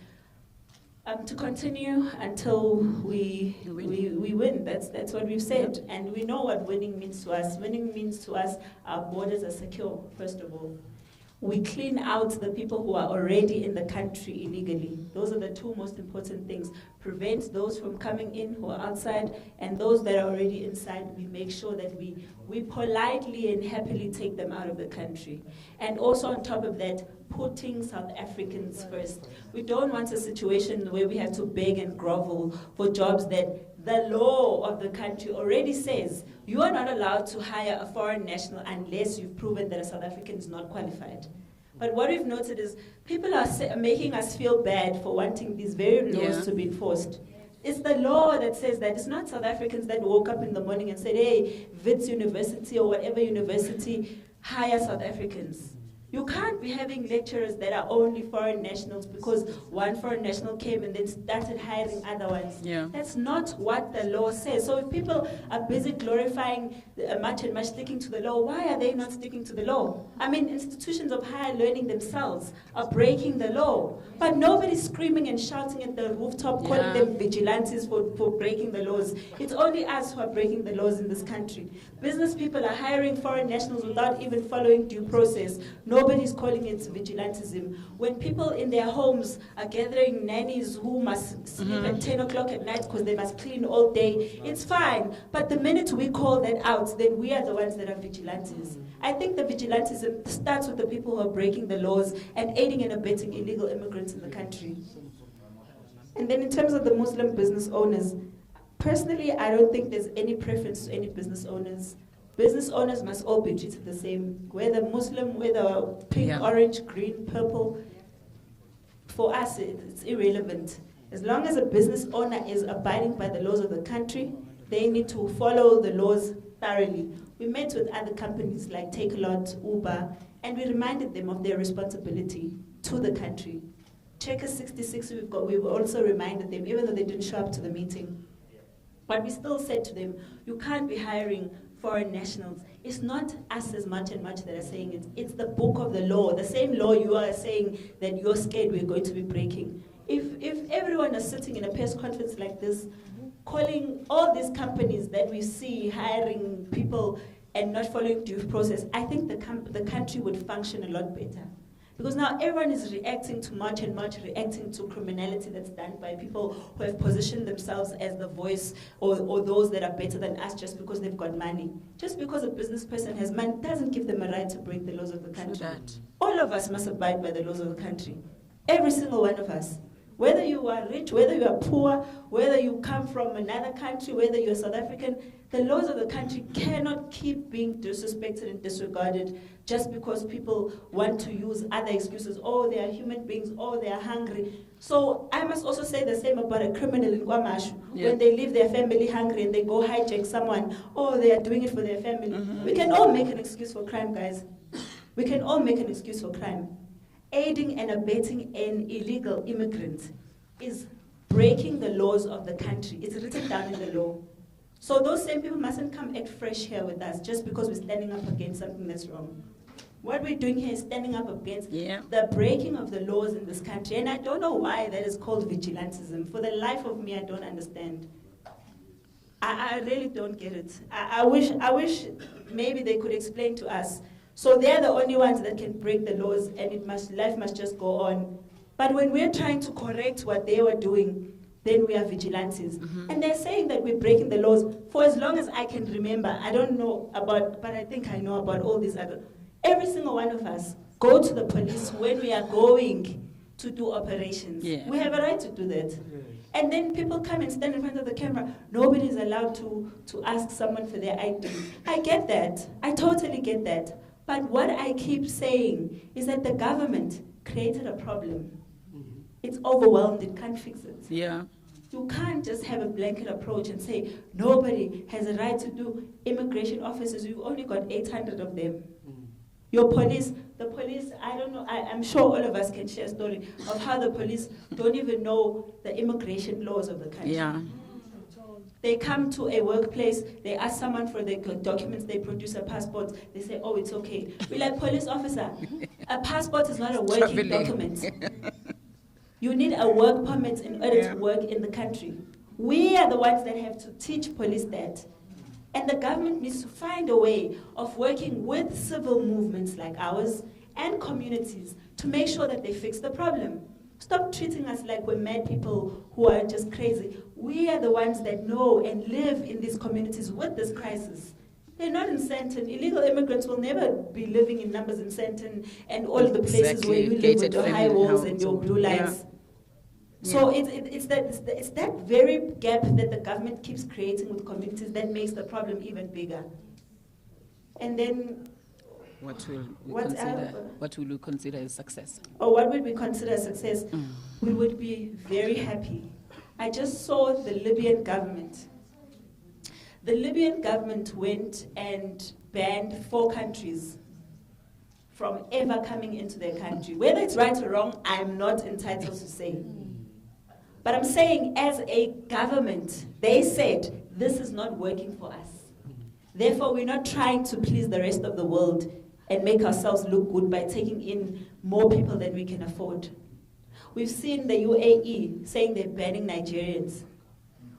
Speaker 9: to continue until we win. That's what we've said. And we know what winning means to us. Winning means to us our borders are secure, first of all. We clean out the people who are already in the country illegally. Those are the two most important things. Prevent those from coming in who are outside, and those that are already inside, we make sure that we politely and happily take them out of the country. And also on top of that, putting South Africans first. We don't want a situation where we have to beg and grovel for jobs that the law of the country already says you are not allowed to hire a foreign national unless you've proven that a South African is not qualified. But what we've noted is people are making us feel bad for wanting these very laws to be enforced. It's the law that says that. It's not South Africans that woke up in the morning and said, hey, Wits University or whatever university, hire South Africans. You can't be having lecturers that are only foreign nationals because one foreign national came and then started hiring other ones. Yeah. That's not what the law says. So if people are busy glorifying much and much sticking to the law, why are they not sticking to the law? I mean, institutions of higher learning themselves are breaking the law. But nobody's screaming and shouting at the rooftop, calling them vigilantes for breaking the laws. It's only us who are breaking the laws in this country. Business people are hiring foreign nationals without even following due process. Nobody's calling it vigilantism. When people in their homes are gathering nannies who must sleep at 10 o'clock at night because they must clean all day, it's fine. But the minute we call that out, then we are the ones that are vigilantes. I think the vigilantism starts with the people who are breaking the laws and aiding and abetting illegal immigrants in the country. And then in terms of the Muslim business owners, personally, I don't think there's any preference to any business owners. Business owners must all be treated the same, whether Muslim, whether pink, orange, green, purple. For us, it's irrelevant. As long as a business owner is abiding by the laws of the country, they need to follow the laws thoroughly. We met with other companies like Takealot, Uber, and we reminded them of their responsibility to the country. Checker 66, we've also reminded them, even though they didn't show up to the meeting. But we still said to them, you can't be hiring foreign nationals. It's not us as much and much that are saying it. It's the book of the law, the same law you are saying that you're scared we're going to be breaking. If everyone is sitting in a press conference like this, calling all these companies that we see hiring people and not following due process, I think the country would function a lot better. Because now everyone is reacting to much and much, reacting to criminality that's done by people who have positioned themselves as the voice or those that are better than us just because they've got money. Just because a business person has money doesn't give them a right to break the laws of the country. All of us must abide by the laws of the country. Every single one of us. Whether you are rich, whether you are poor, whether you come from another country, whether you're South African, the laws of the country cannot keep being disrespected and disregarded just because people want to use other excuses. Oh, they are human beings. Oh, they are hungry. So I must also say the same about a criminal in Kwamashu. When they leave their family hungry and they go hijack someone, oh, they are doing it for their family. We can all make an excuse for crime, guys. We can all make an excuse for crime. Aiding and abetting an illegal immigrant is breaking the laws of the country. It's written down in the law. So those same people mustn't come act fresh here with us just because we're standing up against something that's wrong. What we're doing here is standing up against the breaking of the laws in this country. And I don't know why that is called vigilantism. For the life of me, I don't understand. I really don't get it. I wish maybe they could explain to us. So they're the only ones that can break the laws and life must just go on. But when we're trying to correct what they were doing, then we are vigilantes. And they're saying that we're breaking the laws for as long as I can remember. I don't know about, but I think I know about all these other. Every single one of us go to the police when we are going to do operations.
Speaker 2: Yeah.
Speaker 9: We have a right to do that. And then people come and stand in front of the camera. Nobody is allowed to ask someone for their ID. I get that. I totally get that. But what I keep saying is that the government created a problem. It's overwhelmed, it can't fix it.
Speaker 2: Yeah.
Speaker 9: You can't just have a blanket approach and say, nobody has a right to do immigration officers. You've only got 800 of them. Your police, the police, I don't know, I'm sure all of us can share a story of how the police don't even know the immigration laws of the country.
Speaker 2: Yeah.
Speaker 9: They come to a workplace, they ask someone for their documents, they produce a passport, they say, oh, it's okay. We're like, police officer, a passport is not a working document. You need a work permit in order to work in the country. We are the ones that have to teach police that. And the government needs to find a way of working with civil movements like ours and communities to make sure that they fix the problem. Stop treating us like we're mad people who are just crazy. We are the ones that know and live in these communities with this crisis. They're not in Sandton. Illegal immigrants will never be living in numbers in Sandton and all the places where you live with your high walls and your blue lights. So it's that very gap that the government keeps creating with communities that makes the problem even bigger. And then,
Speaker 2: what will we consider as success?
Speaker 9: Or what would we consider success? We would be very happy. I just saw the Libyan government. The Libyan government went and banned 4 countries from ever coming into their country. Whether it's right or wrong, I'm not entitled to say. But I'm saying, as a government, they said, this is not working for us. Therefore, we're not trying to please the rest of the world and make ourselves look good by taking in more people than we can afford. We've seen the UAE saying they're banning Nigerians.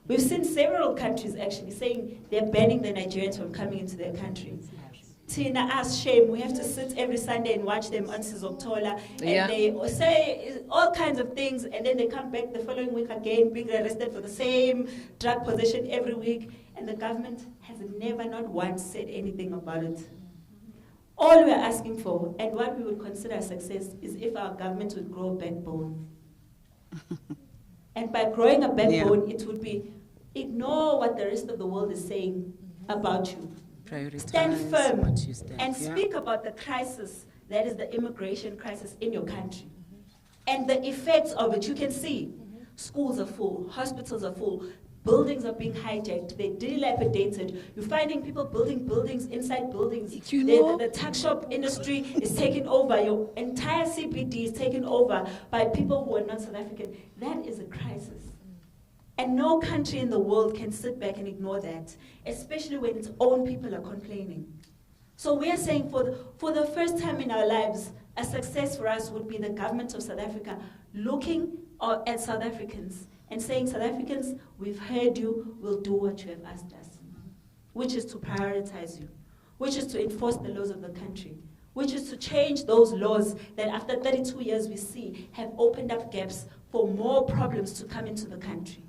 Speaker 9: We've seen several countries actually saying they're banning the Nigerians from coming into their country. Tina, us, shame, we have to sit every Sunday and watch them on Sizoktola, and they say all kinds of things, and then they come back the following week again, being arrested for the same drug possession every week, and the government has never, not once, said anything about it. All we're asking for, and what we would consider a success, is if our government would grow a backbone. And by growing a backbone, it would be, ignore what the rest of the world is saying about you. Stand firm and speak about the crisis that is the immigration crisis in your country. And the effects of it, you can see. Schools are full, hospitals are full, buildings are being hijacked, they're dilapidated. You're finding people building buildings inside buildings. The tuck shop industry is taken over. Your entire CBD is taken over by people who are not South African. That is a crisis. And no country in the world can sit back and ignore that, especially when its own people are complaining. So we are saying for the first time in our lives, a success for us would be the government of South Africa looking at South Africans and saying, South Africans, we've heard you, we'll do what you have asked us, which is to prioritize you, which is to enforce the laws of the country, which is to change those laws that after 32 years we see have opened up gaps for more problems to come into the country.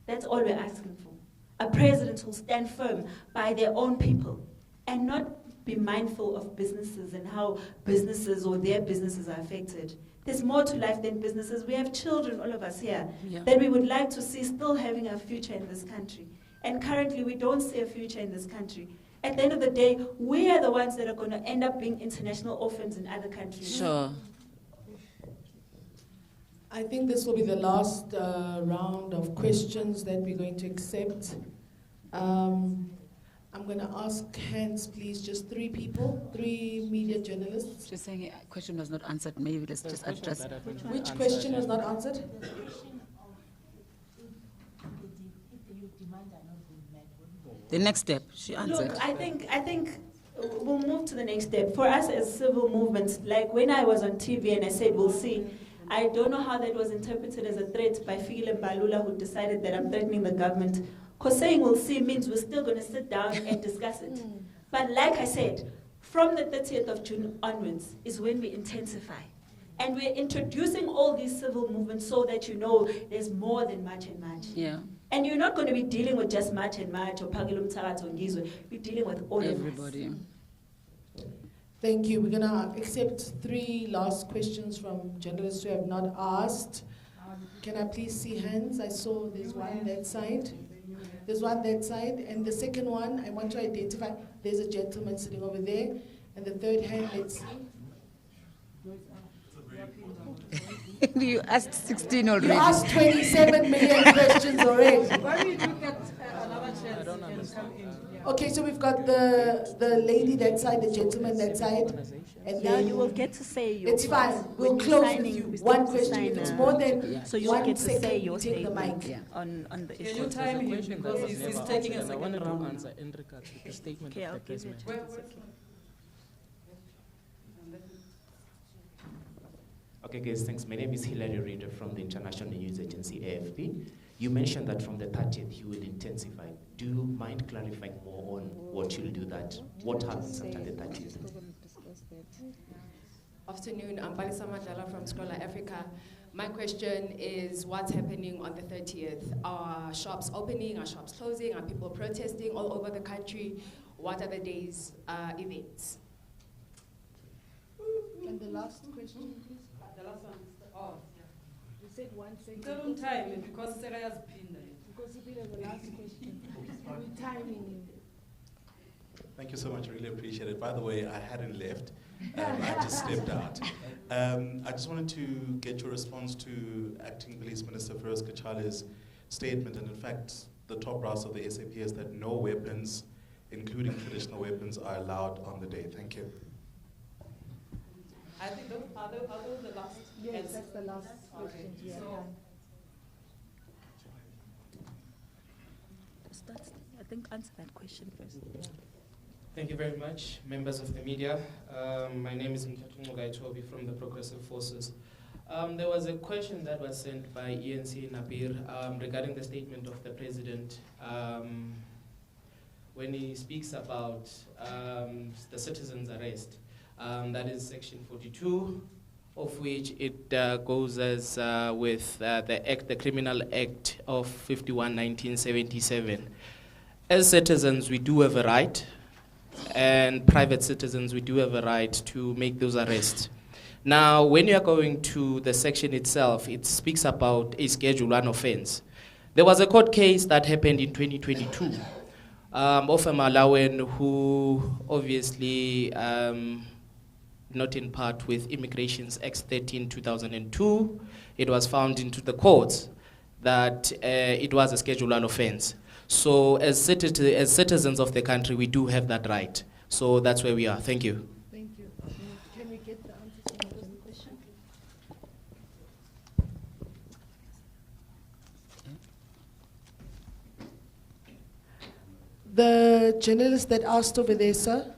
Speaker 9: That's all we're asking for. A president who will stand firm by their own people and not be mindful of businesses and how businesses or their businesses are affected. There's more to life than businesses. We have children, all of us here, that we would like to see still having a future in this country. And currently we don't see a future in this country. At the end of the day, we are the ones that are going to end up being international orphans in other countries.
Speaker 2: Sure.
Speaker 3: I think this will be the last round of questions that we're going to accept. I'm going to ask hands, please, just 3 people, 3 media journalists.
Speaker 2: Just saying a question was not answered. Maybe let's just address.
Speaker 3: Which question was not answered?
Speaker 2: The next step, she answered.
Speaker 9: Look, I think we'll move to the next step. For us as civil movements, like when I was on TV and I said, we'll see, I don't know how that was interpreted as a threat by Fikile Mbalula, who decided that I'm threatening the government. Because saying we'll see means we're still going to sit down and discuss it. But like I said, from the 30th of June onwards is when we intensify.
Speaker 2: And we're introducing all these civil movements so that you know there's more than March and March.
Speaker 1: Yeah.
Speaker 2: And you're not going to be dealing with just March and March or Phakile Mtshakazi or Ngizwe. We're dealing with all
Speaker 1: Everybody.
Speaker 2: of us.
Speaker 3: Thank you. We're going to accept 3 last questions from journalists who have not asked. Can I please see hands? I saw there's one that side. There's one that side. And the second one, I want to identify. There's a gentleman sitting over there. And the third hand, let's see.
Speaker 1: You asked 16 already.
Speaker 3: You asked 27 million questions already.
Speaker 7: Why don't you look at another chance and come in? Yeah.
Speaker 3: Okay, so we've got the lady that side, the gentleman that side, and
Speaker 2: Now
Speaker 3: then
Speaker 2: you will get to say your
Speaker 3: it's fine. We'll
Speaker 2: when you're
Speaker 3: close
Speaker 2: signing,
Speaker 3: with you.
Speaker 2: we
Speaker 3: One
Speaker 2: still
Speaker 3: question.
Speaker 2: sign
Speaker 3: If it's
Speaker 2: a-
Speaker 3: more than
Speaker 2: So you'll
Speaker 3: 1
Speaker 2: get to say
Speaker 3: second,
Speaker 2: your
Speaker 3: you take the
Speaker 2: statement
Speaker 3: mic.
Speaker 2: on the
Speaker 7: Can
Speaker 2: issue.
Speaker 7: you time him
Speaker 13: Question that
Speaker 7: because
Speaker 13: was
Speaker 7: he's
Speaker 13: never
Speaker 7: taking a
Speaker 13: asked, and I
Speaker 7: second
Speaker 13: wanted to
Speaker 7: round.
Speaker 13: answer in regards to the statement
Speaker 2: Okay,
Speaker 13: of
Speaker 2: I'll
Speaker 13: the
Speaker 2: give it
Speaker 13: president.
Speaker 2: to you.
Speaker 14: Okay, guys, thanks. My name is Hilary Reader from the international news agency AFP. You mentioned that from the 30th you will intensify. Do you mind clarifying more on what you'll do that? What happens after the 30th?
Speaker 15: Afternoon, I'm Balisa Mandala from Scroller Africa. My question is what's happening on the 30th? Are shops opening? Are shops closing? Are people protesting all over the country? What are the day's events?
Speaker 3: And the last question, please.
Speaker 7: The last one. Oh, yeah.
Speaker 3: You said 1 second.
Speaker 7: Tell him time because Sarah has pinned it.
Speaker 3: Because you did the last question. We're timing you.
Speaker 10: Thank you so much. I really appreciate it. By the way, I hadn't left. I just stepped out. I just wanted to get your response to Acting Police Minister Feroz Kachale's statement, and in fact, the top brass of the SAP is that no weapons, including traditional weapons, are allowed on the day. Thank you.
Speaker 7: I think those are those the last.
Speaker 3: Yes, that's the last question.
Speaker 7: Okay.
Speaker 3: Yeah.
Speaker 7: So,
Speaker 2: I think answer that question first.
Speaker 13: Thank you very much, members of the media. My name is Mkhatungu Toby from the Progressive Forces. There was a question that was sent by ENC Nabir regarding the statement of the president when he speaks about the citizen's arrest. That is section 42, of which it goes as with the Criminal Act of 1977. As citizens, we do have a right, and private citizens, we do have a right to make those arrests. Now, when you are going to the section itself, it speaks about a Schedule 1 offense. There was a court case that happened in 2022 of a Malawian who obviously, not in part with Immigrations Act 13, 2002, it was found into the courts that it was a Schedule 1 offense. So as citizens of the country, we do have that right. So that's where we are. Thank you.
Speaker 3: Thank you. Can we get the answer to the question? The journalist that asked over there, sir.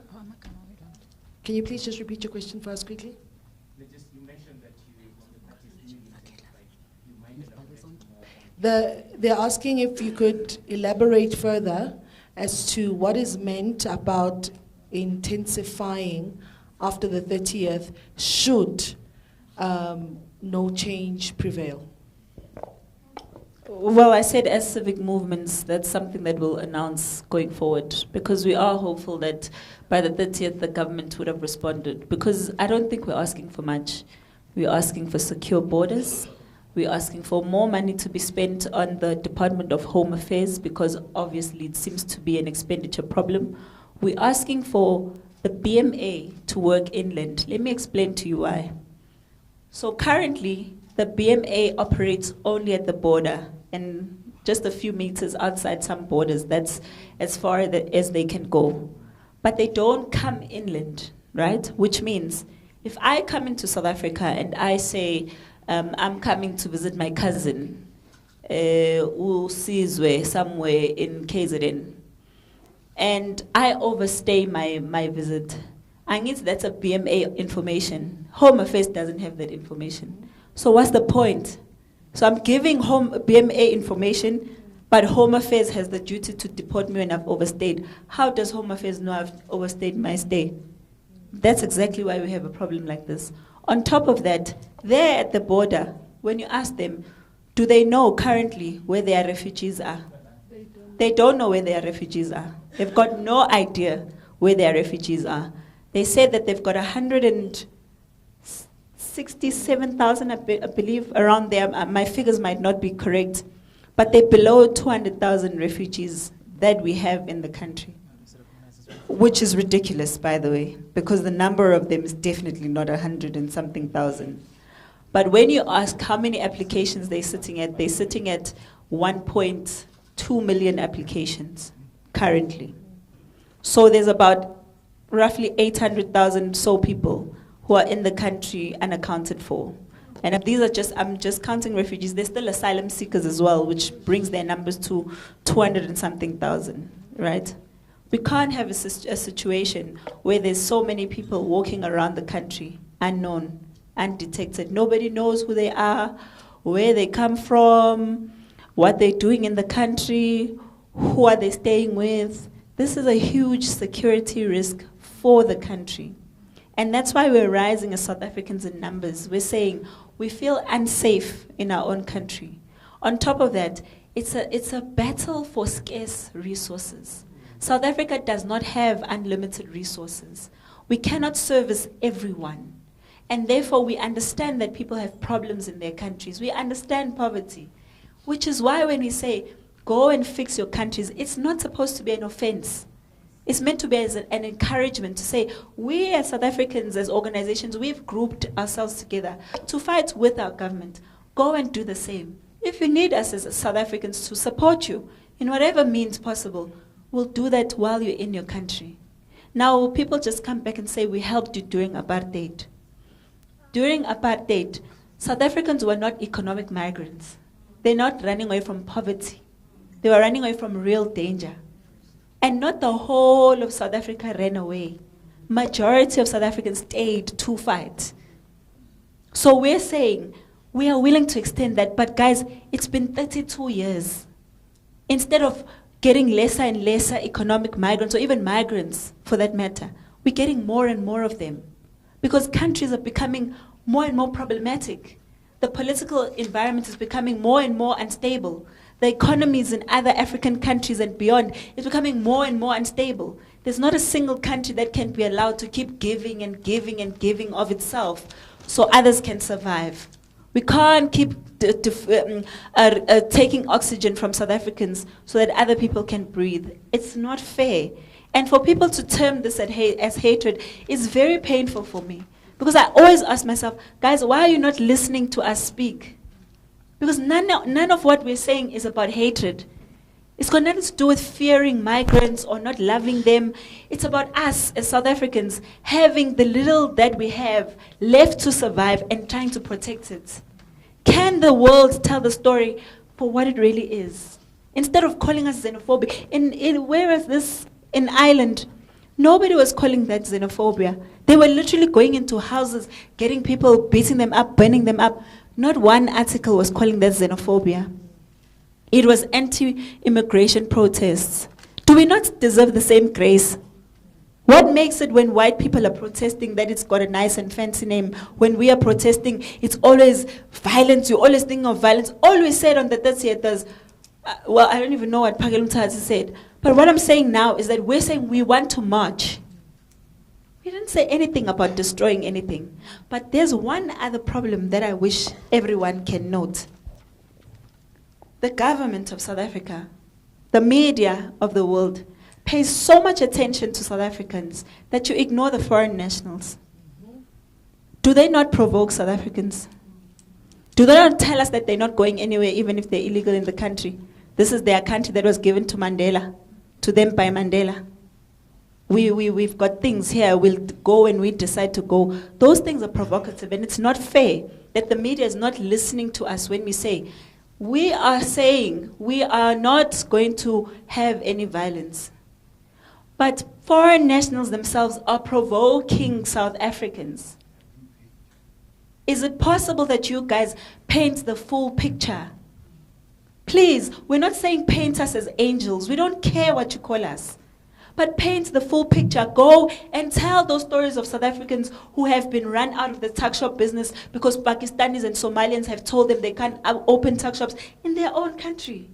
Speaker 3: Can you please just repeat your question for us quickly? They're asking if you could elaborate further as to what is meant about intensifying after the 30th should no change prevail.
Speaker 2: Well, I said as civic movements, that's something that we'll announce going forward, because we are hopeful that by the 30th the government would have responded, because I don't think we're asking for much. We're asking for secure borders. We're asking for more money to be spent on the Department of Home Affairs, because obviously it seems to be an expenditure problem. We're asking for the BMA to work inland. Let me explain to you why. So currently, the BMA operates only at the border and just a few meters outside some borders. That's as far as they can go. But they don't come inland, right? Which means if I come into South Africa and I say, I'm coming to visit my cousin, Usizwe, somewhere in KZN, and I overstay my visit, I guess that's a BMA information. Home Affairs doesn't have that information. So what's the point? So I'm giving BMA information, but Home Affairs has the duty to deport me when I've overstayed. How does Home Affairs know I've overstayed my stay? That's exactly why we have a problem like this. On top of that, there at the border, when you ask them, do they know currently where their refugees are? They don't know where their refugees are. They've got no idea where their refugees are. They said that they've got 167,000, I believe, around there. My figures might not be correct, but they're below 200,000 refugees that we have in the country, which is ridiculous, by the way, because the number of them is definitely not 100 and something thousand. But when you ask how many applications they're sitting at 1.2 million applications currently. So there's about roughly 800,000 so people who are in the country unaccounted for. And if these are I'm just counting refugees, there's still asylum seekers as well, which brings their numbers to 200 and something thousand, right? We can't have a situation where there's so many people walking around the country, unknown, undetected. Nobody knows who they are, where they come from, what they're doing in the country, who are they staying with. This is a huge security risk for the country. And that's why we're rising as South Africans in numbers. We're saying we feel unsafe in our own country. On top of that, it's a battle for scarce resources. South Africa does not have unlimited resources. We cannot service everyone. And therefore, we understand that people have problems in their countries. We understand poverty, which is why when we say, go and fix your countries, it's not supposed to be an offense. It's meant to be as an encouragement to say, we as South Africans, as organizations, we've grouped ourselves together to fight with our government. Go and do the same. If you need us as South Africans to support you in whatever means possible, we'll do that while you're in your country. Now, people just come back and say, we helped you during apartheid. During apartheid, South Africans were not economic migrants. They're not running away from poverty. They were running away from real danger. And not the whole of South Africa ran away. Majority of South Africans stayed to fight. So we're saying we are willing to extend that, but guys, it's been 32 years. Instead of getting lesser and lesser economic migrants, or even migrants for that matter, we're getting more and more of them. Because countries are becoming more and more problematic. The political environment is becoming more and more unstable. The economies in other African countries and beyond is becoming more and more unstable. There's not a single country that can be allowed to keep giving and giving and giving of itself so others can survive. We can't keep taking oxygen from South Africans so that other people can breathe. It's not fair. And for people to term this as hatred is very painful for me. Because I always ask myself, guys, why are you not listening to us speak? Because none of what we're saying is about hatred. It's got nothing to do with fearing migrants or not loving them. It's about us as South Africans having the little that we have left to survive and trying to protect it. Can the world tell the story for what it really is? Instead of calling us xenophobic. Whereas this in Ireland, nobody was calling that xenophobia. They were literally going into houses, getting people, beating them up, burning them up. Not one article was calling that xenophobia. It was anti-immigration protests. Do we not deserve the same grace? What makes it when white people are protesting that it's got a nice and fancy name? When we are protesting, it's always violence. You always think of violence. All we said on the 30th is, well, I don't even know what Phakile Mothatsi said. But what I'm saying now is that we're saying we want to march. We didn't say anything about destroying anything. But there's one other problem that I wish everyone can note. The government of South Africa, the media of the world, pays so much attention to South Africans that you ignore the foreign nationals. Do they not provoke South Africans? Do they not tell us that they're not going anywhere even if they're illegal in the country? This is their country that was given to Mandela, to them by Mandela. We've got things here, we'll go when we decide to go. Those things are provocative, and it's not fair that the media is not listening to us when we say, we are saying we are not going to have any violence. But foreign nationals themselves are provoking South Africans. Is it possible that you guys paint the full picture? Please, we're not saying paint us as angels. We don't care what you call us. but paint the full picture. Go and tell those stories of South Africans who have been run out of the tuck shop business because Pakistanis and Somalians have told them they can't open tuck shops in their own country.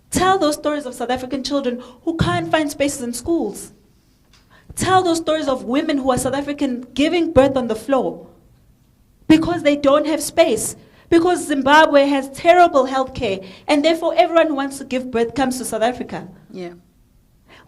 Speaker 2: Tell those stories of South African children who can't find spaces in schools. Tell those stories of women who are South African giving birth on the floor because they don't have space. Because Zimbabwe has terrible health care, and therefore everyone who wants to give birth comes to South Africa.
Speaker 1: Yeah.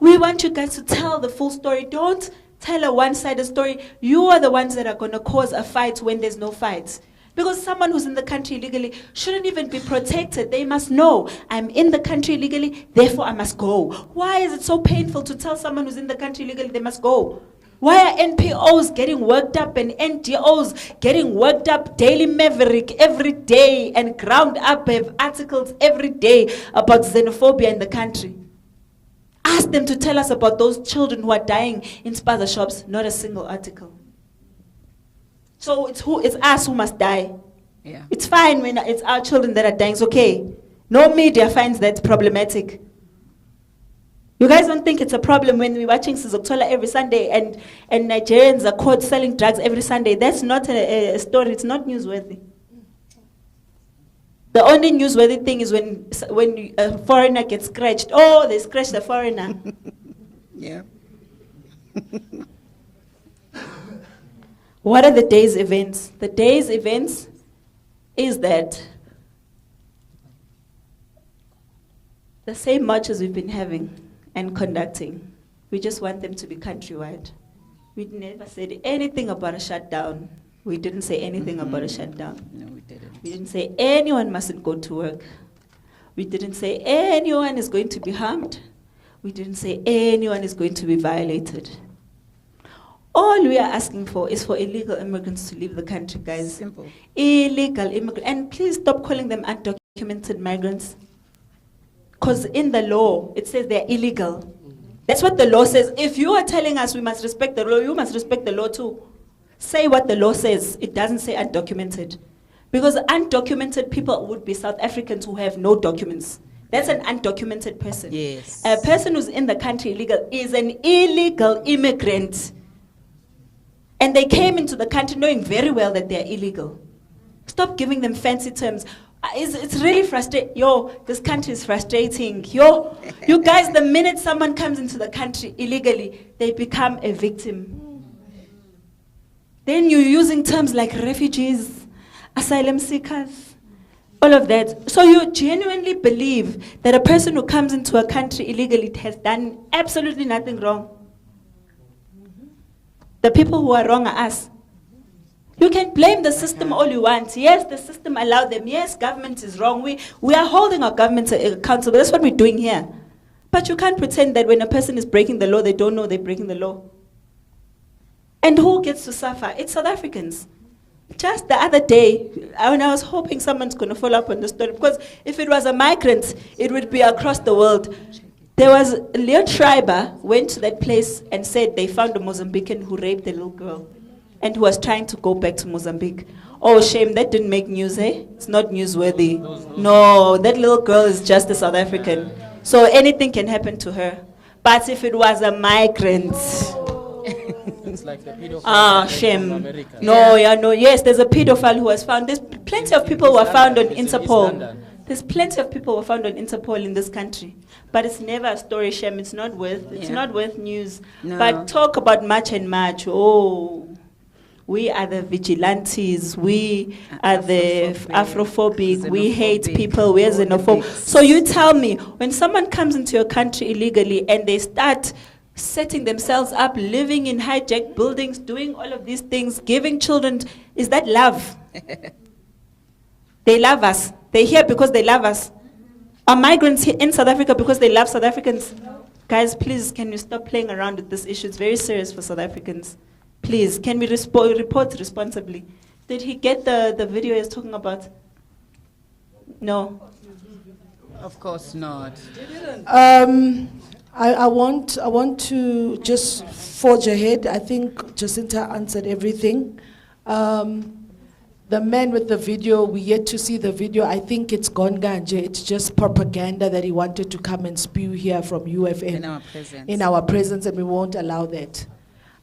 Speaker 2: We want you guys to tell the full story. Don't tell a one-sided story. You are the ones that are going to cause a fight when there's no fight. Because someone who's in the country illegally shouldn't even be protected. They must know, I'm in the country illegally, therefore I must go. Why is it so painful to tell someone who's in the country illegally they must go? Why are NPOs getting worked up and NGOs getting worked up? Daily Maverick every day and ground up have articles every day about xenophobia in the country. Ask them to tell us about those children who are dying in spaza shops, not a single article. So it's us who must die.
Speaker 1: Yeah.
Speaker 2: It's fine when it's our children that are dying, it's okay. No media finds that problematic. You guys don't think it's a problem when we're watching Sizokuthola every Sunday and Nigerians are caught selling drugs every Sunday? That's not a story. It's not newsworthy. The only newsworthy thing is when a foreigner gets scratched. Oh, they scratched the foreigner.
Speaker 1: Yeah.
Speaker 2: What are the day's events? The day's events is that the same marches we've been having and conducting, we just want them to be countrywide. We never said anything about a shutdown. We didn't say anything about a shutdown.
Speaker 1: No, we didn't.
Speaker 2: We didn't say anyone mustn't go to work. We didn't say anyone is going to be harmed. We didn't say anyone is going to be violated. All we are asking for is for illegal immigrants to leave the country, guys.
Speaker 1: Simple.
Speaker 2: Illegal immigrants. And please stop calling them undocumented migrants. Because in the law, it says they're illegal. That's what the law says. If you are telling us we must respect the law, you must respect the law too. Say what the law says. It doesn't say undocumented. Because undocumented people would be South Africans who have no documents. That's an undocumented person.
Speaker 1: Yes.
Speaker 2: A person who's in the country illegal is an illegal immigrant. And they came into the country knowing very well that they're illegal. Stop giving them fancy terms. It's really frustrating. Yo, this country is frustrating. Yo, you guys, the minute someone comes into the country illegally, they become a victim. Then you're using terms like refugees, asylum seekers, all of that. So you genuinely believe that a person who comes into a country illegally has done absolutely nothing wrong. The people who are wrong are us. You can blame the system all you want. Yes, the system allowed them. Yes, government is wrong. We are holding our government accountable. That's what we're doing here. But you can't pretend that when a person is breaking the law, they don't know they're breaking the law. And who gets to suffer? It's South Africans. Just the other day, when I was hoping someone's going to follow up on the story, because if it was a migrant, it would be across the world. There was Leon Schreiber went to that place and said they found a Mozambican who raped a little girl and who was trying to go back to Mozambique. Oh, shame, that didn't make news, eh? It's not newsworthy. No, that little girl is just a South African. So anything can happen to her. But if it was a migrant...
Speaker 7: It's like the pedophile
Speaker 2: shame.
Speaker 7: from America.
Speaker 2: No, yes, there's a pedophile who was found. There's plenty of people who are found on Interpol. There's plenty of people who are found on Interpol in this country. But it's never a story, Shem. It's not worth news.
Speaker 1: No.
Speaker 2: But talk about March and March. Oh, we are the vigilantes. We are the Afrophobic. We hate people. We're xenophobic. So you tell me, when someone comes into your country illegally and they start setting themselves up, living in hijacked buildings, doing all of these things, giving children, is that love? They love us. They're here because they love us. Are migrants here in South Africa because they love South Africans? Guys, please, can you stop playing around with this issue? It's very serious for South Africans. Please, can we report responsibly? Did he get the video he's talking about? No.
Speaker 1: Of course not.
Speaker 3: I want to just forge ahead. I think Jacinta answered everything.
Speaker 16: The man with the video, we yet to see the video. I think it's gone ganje. It's just propaganda that he wanted to come and spew here from UFM.
Speaker 1: In our presence.
Speaker 16: In our presence, and we won't allow that.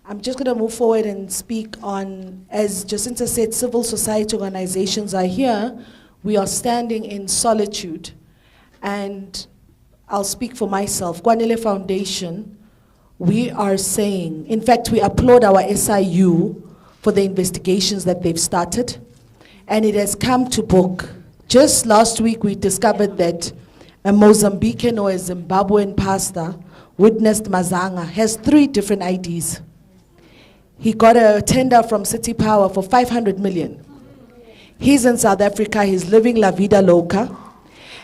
Speaker 16: I'm just going to move forward and speak on, as Jacinta said, civil society organizations are here. We are standing in solitude. And I'll speak for myself. Kwanele Foundation, we are saying, in fact, we applaud our SIU for the investigations that they've started. And it has come to book. Just last week, we discovered that a Mozambican or a Zimbabwean pastor witnessed Mazanga, has 3 different IDs. He got a tender from City Power for 500 million. He's in South Africa, he's living La Vida Loca.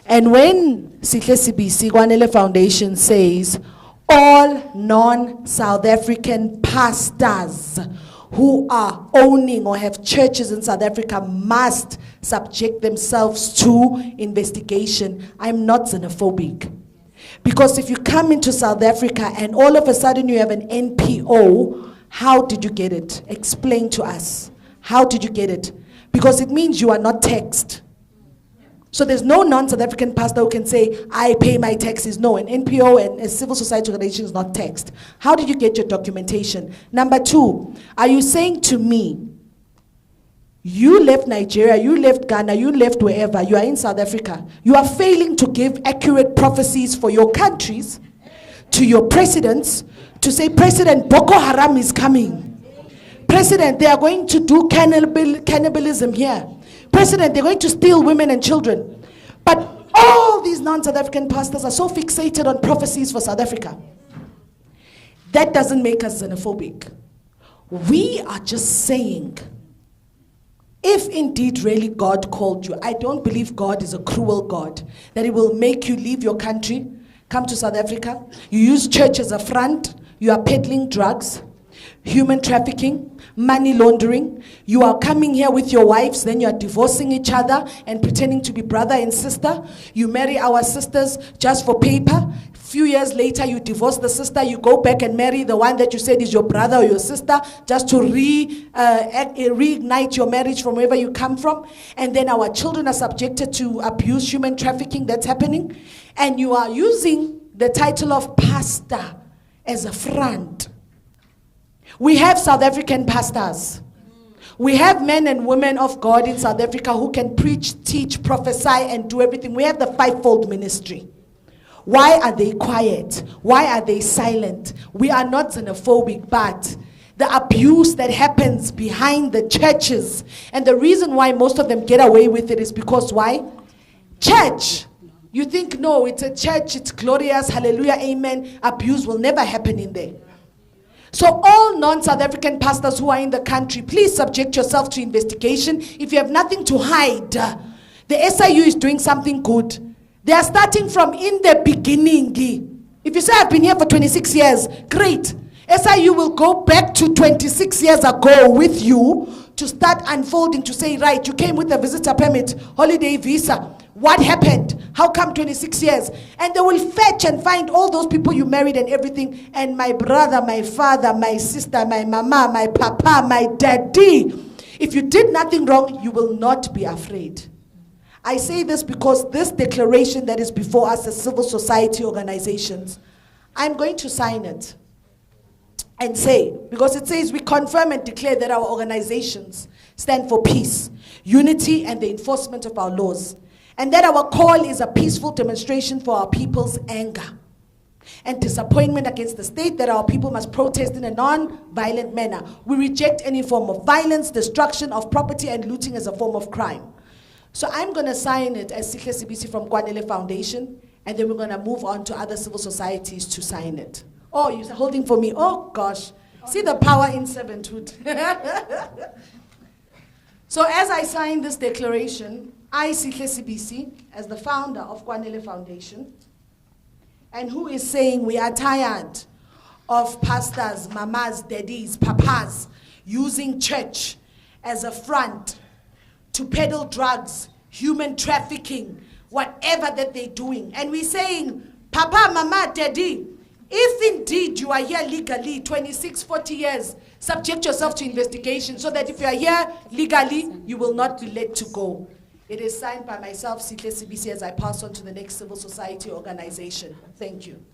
Speaker 16: And when SABC, Kwanele Foundation says, all non-South African pastors who are owning or have churches in South Africa must subject themselves to investigation, I'm not xenophobic. Because if you come into South Africa and all of a sudden you have an NPO, how did you get it? Explain to us. How did you get it? Because it means you are not taxed. So there's no non-South African pastor who can say, I pay my taxes. No, an NPO and a civil society organization is not taxed. How did you get your documentation? Number 2, are you saying to me, you left Nigeria, you left Ghana, you left wherever, you are in South Africa. You are failing to give accurate prophecies for your countries, to your presidents, to say, President, Boko Haram is coming. President, they are going to do cannibalism here. President, they're going to steal women and children. But all these non-South African pastors are so fixated on prophecies for South Africa. That doesn't make us xenophobic. We are just saying, if indeed really God called you, I don't believe God is a cruel God, that He will make you leave your country, come to South Africa, you use church as a front, you are peddling drugs, human trafficking, money laundering. You are coming here with your wives, then you are divorcing each other and pretending to be brother and sister. You marry our sisters just for paper. Few years later, you divorce the sister, you go back and marry the one that you said is your brother or your sister, just to reignite your marriage from wherever you come from. And then our children are subjected to abuse, human trafficking, that's happening. And you are using the title of pastor as a front. We have South African pastors. We have men and women of God in South Africa who can preach, teach, prophesy, and do everything. We have the fivefold ministry. Why are they quiet? Why are they silent? We are not xenophobic, but the abuse that happens behind the churches, and the reason why most of them get away with it is because why? Church. You think, no, it's a church, it's glorious, hallelujah, amen. Abuse will never happen in there. So all non-South African pastors who are in the country, please subject yourself to investigation. If you have nothing to hide, the SIU is doing something good. They are starting from in the beginning. If you say, I've been here for 26 years, great. SIU will go back to 26 years ago with you to start unfolding, to say, right, you came with a visitor permit, holiday visa. What happened? How come 26 years? And they will fetch and find all those people you married and everything. And my brother, my father, my sister, my mama, my papa, my daddy. If you did nothing wrong, you will not be afraid. I say this because this declaration that is before us as civil society organizations, I'm going to sign it and say, because it says we confirm and declare that our organizations stand for peace, unity, and the enforcement of our laws. And that our call is a peaceful demonstration for our people's anger and disappointment against the state, that our people must protest in a non-violent manner. We reject any form of violence, destruction of property, and looting as a form of crime. So I'm going to sign it as SABC from Kwanele Foundation, and then we're going to move on to other civil societies to sign it. Oh, you're holding for me. Oh, gosh. See the power in servanthood. So as I sign this declaration, I, SABC, as the founder of Kwanele Foundation, and who is saying we are tired of pastors, mamas, daddies, papas, using church as a front to peddle drugs, human trafficking, whatever that they're doing. And we're saying, Papa, Mama, Daddy, if indeed you are here legally 26, 40 years, Subject yourself to investigation so that if you are here legally, you will not be let to go. It is signed by myself, Sihle SABC, as I pass on to the next civil society organization. Thank you.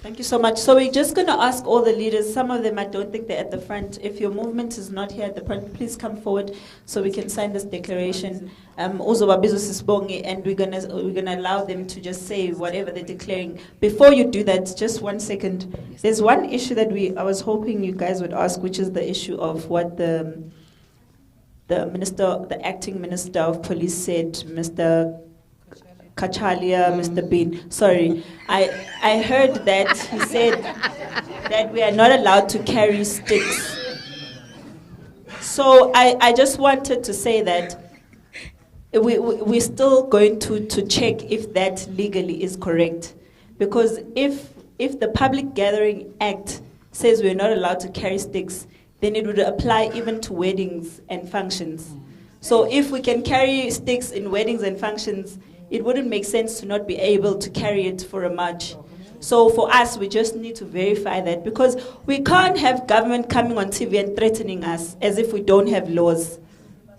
Speaker 2: Thank you so much. So we're just going to ask all the leaders, some of them I don't think they're at the front. If your movement is not here at the front, please come forward so we can sign this declaration. Also, and we're gonna allow them to just say whatever they're declaring. Before you do that, just 1 second. There's one issue that I was hoping you guys would ask, which is the issue of what the acting minister of police said, Mr. Kachalia, Mr. Bean. Sorry, I heard that he said that we are not allowed to carry sticks. So I just wanted to say that we're still going to check if that legally is correct. Because if the Public Gathering Act says we're not allowed to carry sticks, then it would apply even to weddings and functions. So if we can carry sticks in weddings and functions, it wouldn't make sense to not be able to carry it for a march. So for us, we just need to verify that, because we can't have government coming on TV and threatening us as if we don't have laws.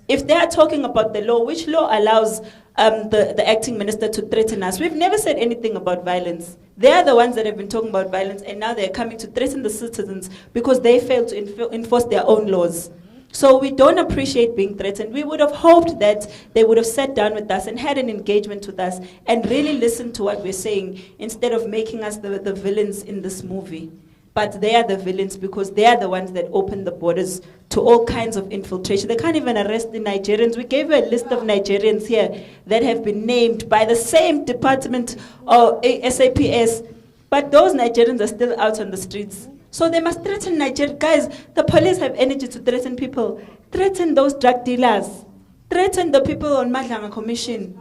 Speaker 2: If they are talking about the law, which law allows the acting minister to threaten us? We've never said anything about violence. They are the ones that have been talking about violence, and now they're coming to threaten the citizens because they failed to enforce their own laws. So we don't appreciate being threatened. We would have hoped that they would have sat down with us and had an engagement with us and really listened to what we're saying instead of making us the villains in this movie. But they are the villains because they are the ones that open the borders to all kinds of infiltration. They can't even arrest the Nigerians. We gave you a list of Nigerians here that have been named by the same department or SAPS, but those Nigerians are still out on the streets. So they must threaten Nigeria. Guys, the police have energy to threaten people. Threaten those drug dealers. Threaten the people on Madlanga Commission.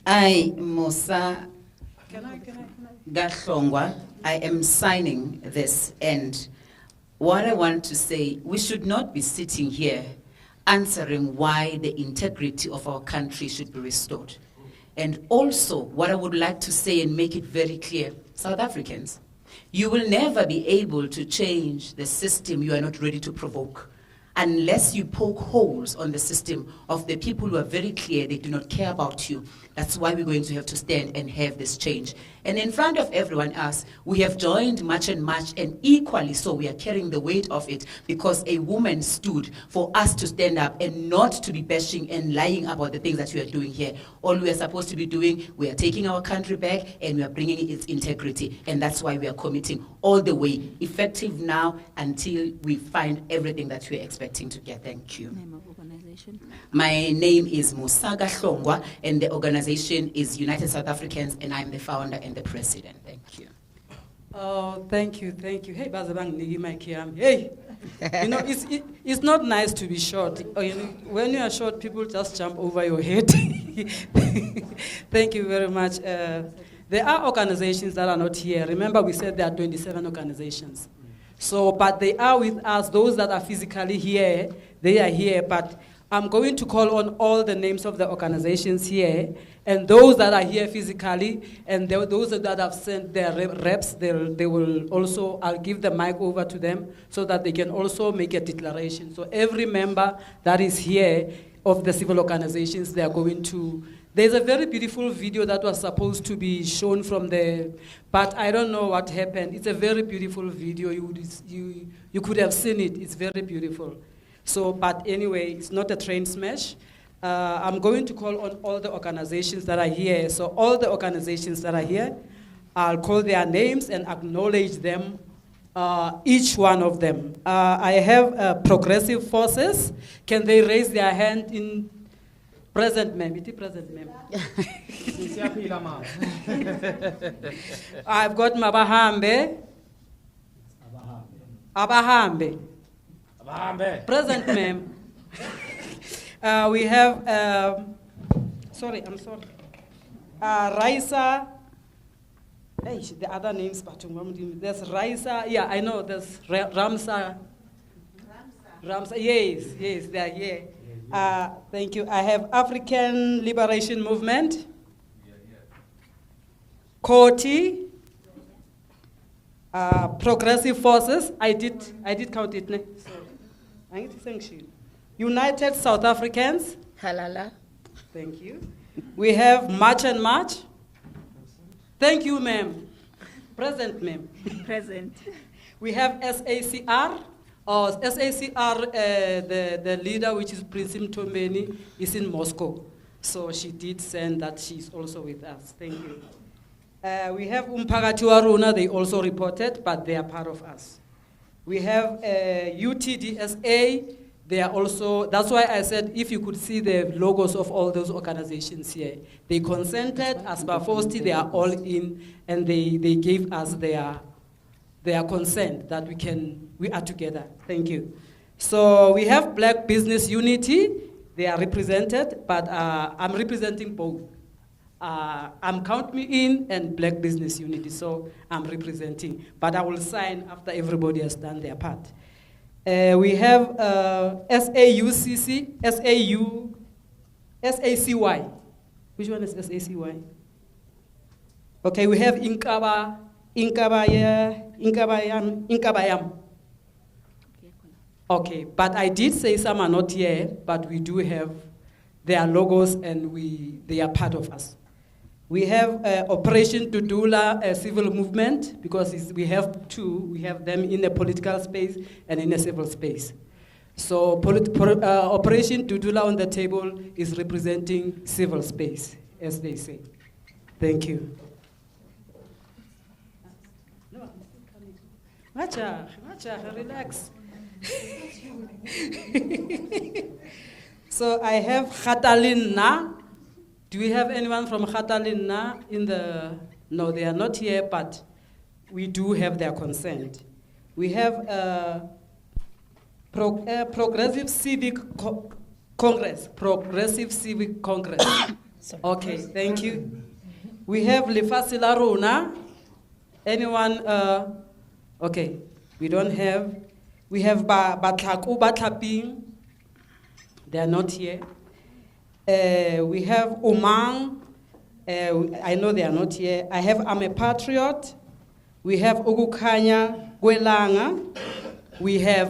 Speaker 1: I, Musa Gahlongwa, I am signing this, and what I want to say, we should not be sitting here answering why the integrity of our country should be restored. And also, what I would like to say and make it very clear, South Africans, you will never be able to change the system you are not ready to provoke, unless you poke holes on the system of the people who are very clear they do not care about you. That's why we're going to have to stand and have this change. And in front of everyone else, we have joined March and March, and equally so we are carrying the weight of it because a woman stood for us to stand up and not to be bashing and lying about the things that we are doing here. All we are supposed to be doing, we are taking our country back and we are bringing its integrity. And that's why we are committing all the way, effective now until we find everything that we are expecting to get. Thank you.
Speaker 2: Name of organization?
Speaker 1: My name is Musa Gahlongwa, and the organization is United South Africans, and I'm the founder and the president. Thank you.
Speaker 7: Oh, thank you. Hey, Bazabang Nigi Maikiam. Hey, you know, it's not nice to be short. When you are short, people just jump over your head. Thank you very much. There are organizations that are not here. Remember, we said there are 27 organizations. So, but they are with us. Those that are physically here, they are here. But I'm going to call on all the names of the organizations here, and those that are here physically, and those that have sent their reps, they will also, I'll give the mic over to them so that they can also make a declaration. So every member that is here of the civil organizations, they are going to, there's a very beautiful video that was supposed to be shown from there, but I don't know what happened. It's a very beautiful video. You could have seen it. It's very beautiful. So, but anyway, it's not a train smash. I'm going to call on all the organizations that are here. So all the organizations that are here, I'll call their names and acknowledge them, each one of them. I have Progressive Forces. Can they raise their hand in present, ma'am? It is present, ma'am. I've got Mabahambe. Abahambe. Present, ma'am. We have, sorry, I'm sorry. Raisa. Hey, the other names, but there's Raisa. Yeah, I know. There's Ramsa. Ramsa. Yes, they are here. Thank you. I have African Liberation Movement. Koti. Progressive forces, I did count it. So, I need to thank you. United South Africans.
Speaker 1: Halala.
Speaker 7: Thank you. We have March and March. Thank you, ma'am. Present, ma'am.
Speaker 2: Present.
Speaker 7: We have SACR. SACR, the leader, which is Prince Mtombeni, is in Moscow. So she did send that she's also with us. Thank you. We have Umphakathi Waruna, they also reported, but they are part of us. We have UTDSA, they are also, that's why I said if you could see the logos of all those organizations here. They consented, as per Fosti, they are all in, and they gave us their consent that we are together. Thank you. So we have Black Business Unity, they are represented, but I'm representing both. I'm Count Me In and Black Business Unity, so I'm representing. But I will sign after everybody has done their part. We have SAUCC, SACY. Which one is SACY? Okay, we have Inkabayam. Okay, but I did say some are not here, but we do have their logos and they are part of us. We have Operation Dudula, a civil movement, because we have two. We have them in a political space and in a civil space. So Operation Dudula on the table is representing civil space, as they say. Thank you. Relax. So I have Khatalin Na. Do we have anyone from Khatalin Na in the? No, they are not here, but we do have their consent. We have Progressive Civic Congress. Progressive Civic Congress. Okay, thank you. We have Lefasila Rona. Anyone? Okay, we don't have. We have Batlaku Batlaping. They are not here. We have Umang. I know they are not here. I have I'm a Patriot. We have Ugukanya Gwelanga. We have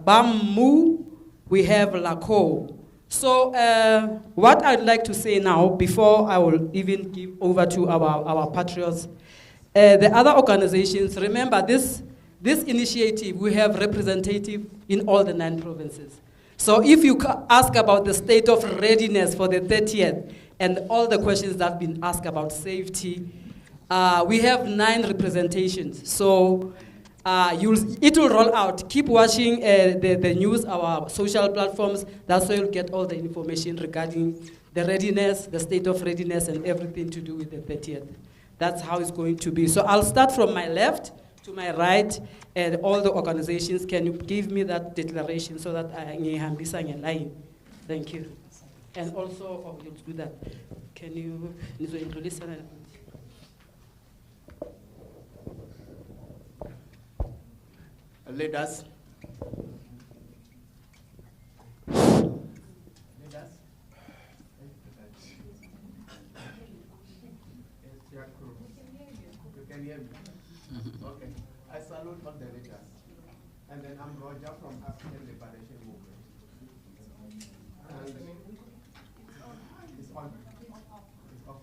Speaker 7: Bamu. We have Lako. So what I'd like to say now, before I will even give over to our Patriots, the other organizations, remember this initiative, we have representative in all the 9 provinces. So if you ask about the state of readiness for the 30th and all the questions that have been asked about safety, we have 9 representations. So it will roll out. Keep watching the news, our social platforms. That's where you'll get all the information regarding the readiness, the state of readiness, and everything to do with the 30th. That's how it's going to be. So I'll start from my left to my right, and all the organizations. Can you give me that declaration so that I can be sang a line? Thank you. And also, you'll do that. Can you introduce?
Speaker 17: Leaders. You can hear me? Okay. I salute all the leaders. And then I'm Roger from African Liberation Movement. And it's on. It's off.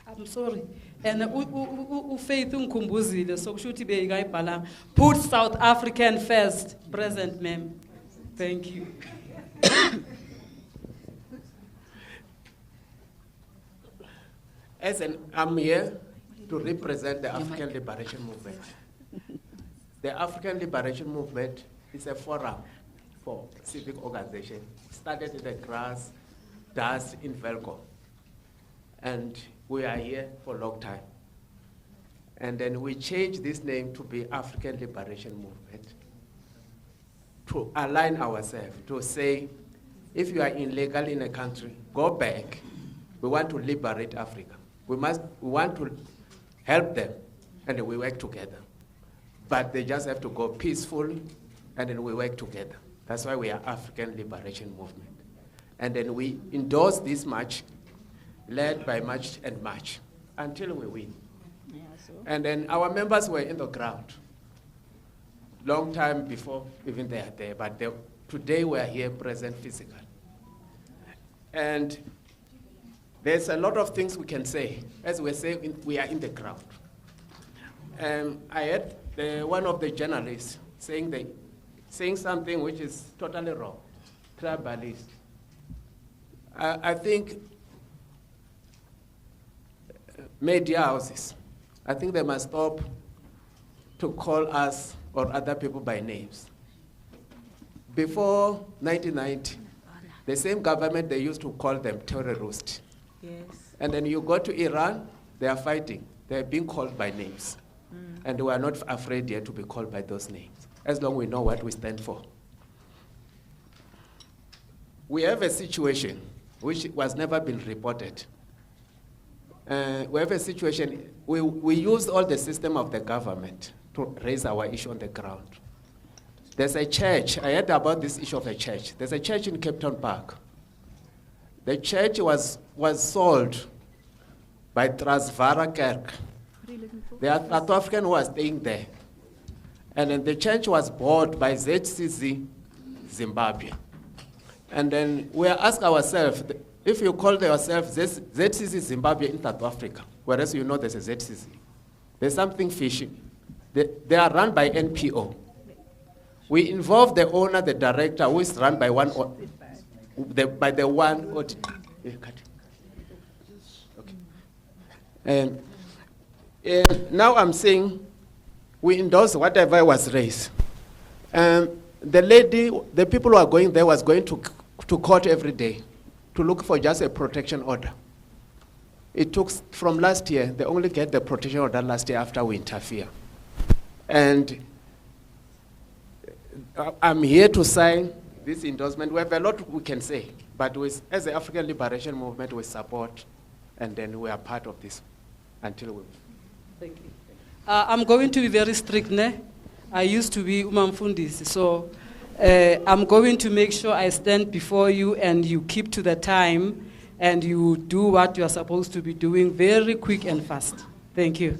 Speaker 7: I'm sorry. And Faith Nkumbuzile, so put South African first. Present, ma'am. Thank you.
Speaker 17: I'm here to represent the African Liberation Movement. The African Liberation Movement is a forum for civic organization. Started in the grass, dust in Velco. And we are here for a long time. And then we changed this name to be African Liberation Movement to align ourselves, to say, if you are illegal in a country, go back. We want to liberate Africa. We want to help them, and then we work together. But they just have to go peacefully, and then we work together. That's why we are African Liberation Movement. And then we endorse this march, led by March and March, until we win. And then our members were in the ground. Long time before even they are there, but today we are here present physically. And there's a lot of things we can say. As we say, we are in the ground. I heard one of the journalists saying something which is totally wrong, tribalist. I think media houses, I think they must stop to call us or other people by names. Before 1990, the same government, they used to call them terrorists.
Speaker 2: Yes.
Speaker 17: And then you go to Iran, they are fighting. They are being called by names. And we are not afraid yet to be called by those names, as long as we know what we stand for. We have a situation which was never been reported. We have a situation, we use all the system of the government to raise our issue on the ground. There's a church, I heard about this issue of a church. There's a church in Cape Town Park. The church was sold by Transvara Kerk. The South African was staying there. And then the church was bought by ZCC Zimbabwe. And then we ask ourselves, if you call yourself ZCC Zimbabwe in South Africa, whereas you know there's a ZCC, there's something fishy. They are run by NPO. We involve the owner, the director, who is run by one auditor. Okay. And now I'm saying we endorse whatever was raised. The people who are going there was going to court every day to look for just a protection order. It took from last year, they only get the protection order last year after we interfere. And I'm here to sign this endorsement. We have a lot we can say, but as the African Liberation Movement, we support, and then we are part of this until we.
Speaker 7: Thank you. I'm going to be very strict, ne? I used to be Umamfundisi, so I'm going to make sure I stand before you and you keep to the time and you do what you are supposed to be doing very quick and fast. Thank you.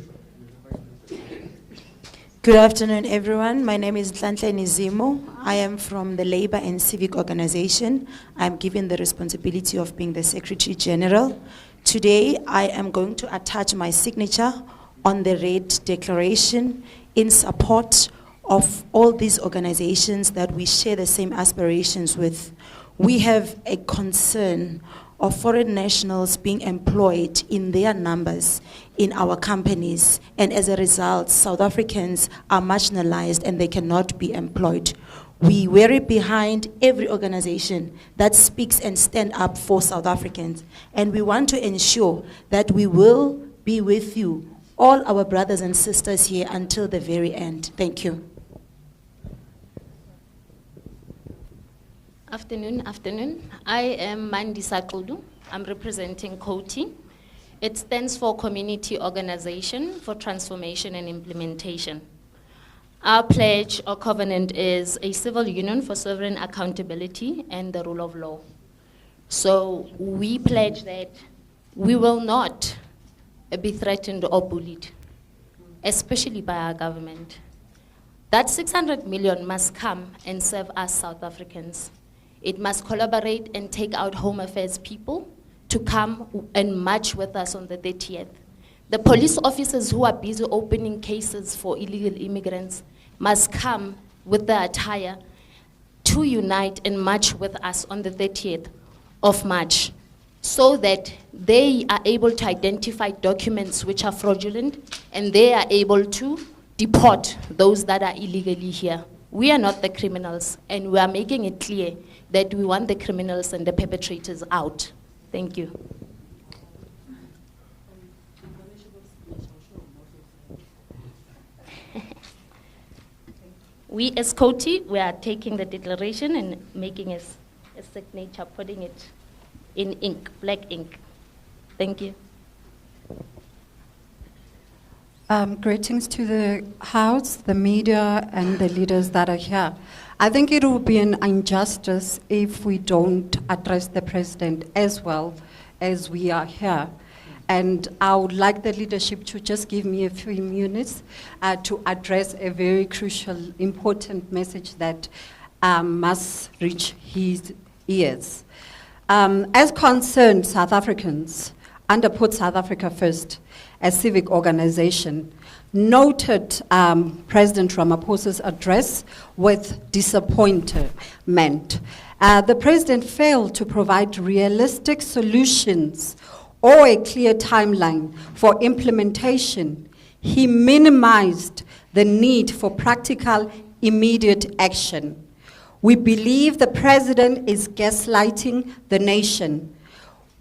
Speaker 18: Good afternoon, everyone. My name is Nhlanhla Nizimo. I am from the Labor and Civic Organization. I'm given the responsibility of being the Secretary General. Today, I am going to attach my signature on the red declaration in support of all these organizations that we share the same aspirations with. We have a concern of foreign nationals being employed in their numbers in our companies, and as a result, South Africans are marginalized and they cannot be employed. We rally behind every organization that speaks and stand up for South Africans, and we want to ensure that we will be with you, all our brothers and sisters here, until the very end. Thank you.
Speaker 19: Afternoon. I am Mandisa Kudu. I'm representing COTI. It stands for Community Organization for Transformation and Implementation. Our pledge or covenant is a civil union for sovereign accountability and the rule of law. So we pledge that we will not be threatened or bullied, especially by our government. That 600 million must come and serve us South Africans. It must collaborate and take out Home Affairs people to come and march with us on the 30th. The police officers who are busy opening cases for illegal immigrants must come with the attire to unite and march with us on the 30th of March so that they are able to identify documents which are fraudulent and they are able to deport those that are illegally here. We are not the criminals, and we are making it clear that we want the criminals and the perpetrators out. Thank you. We as COTI, we are taking the declaration and making a signature, putting it in ink, black ink. Thank you.
Speaker 20: Greetings to the House, the media, and the leaders that are here. I think it would be an injustice if we don't address the President as well as we are here. and I would like the leadership to just give me a few minutes to address a very crucial, important message that must reach his ears. As concerned South Africans, under Put South Africa First, a civic organization, noted President Ramaphosa's address with disappointment. The president failed to provide realistic solutions or a clear timeline for implementation. He minimized the need for practical, immediate action. We believe the president is gaslighting the nation.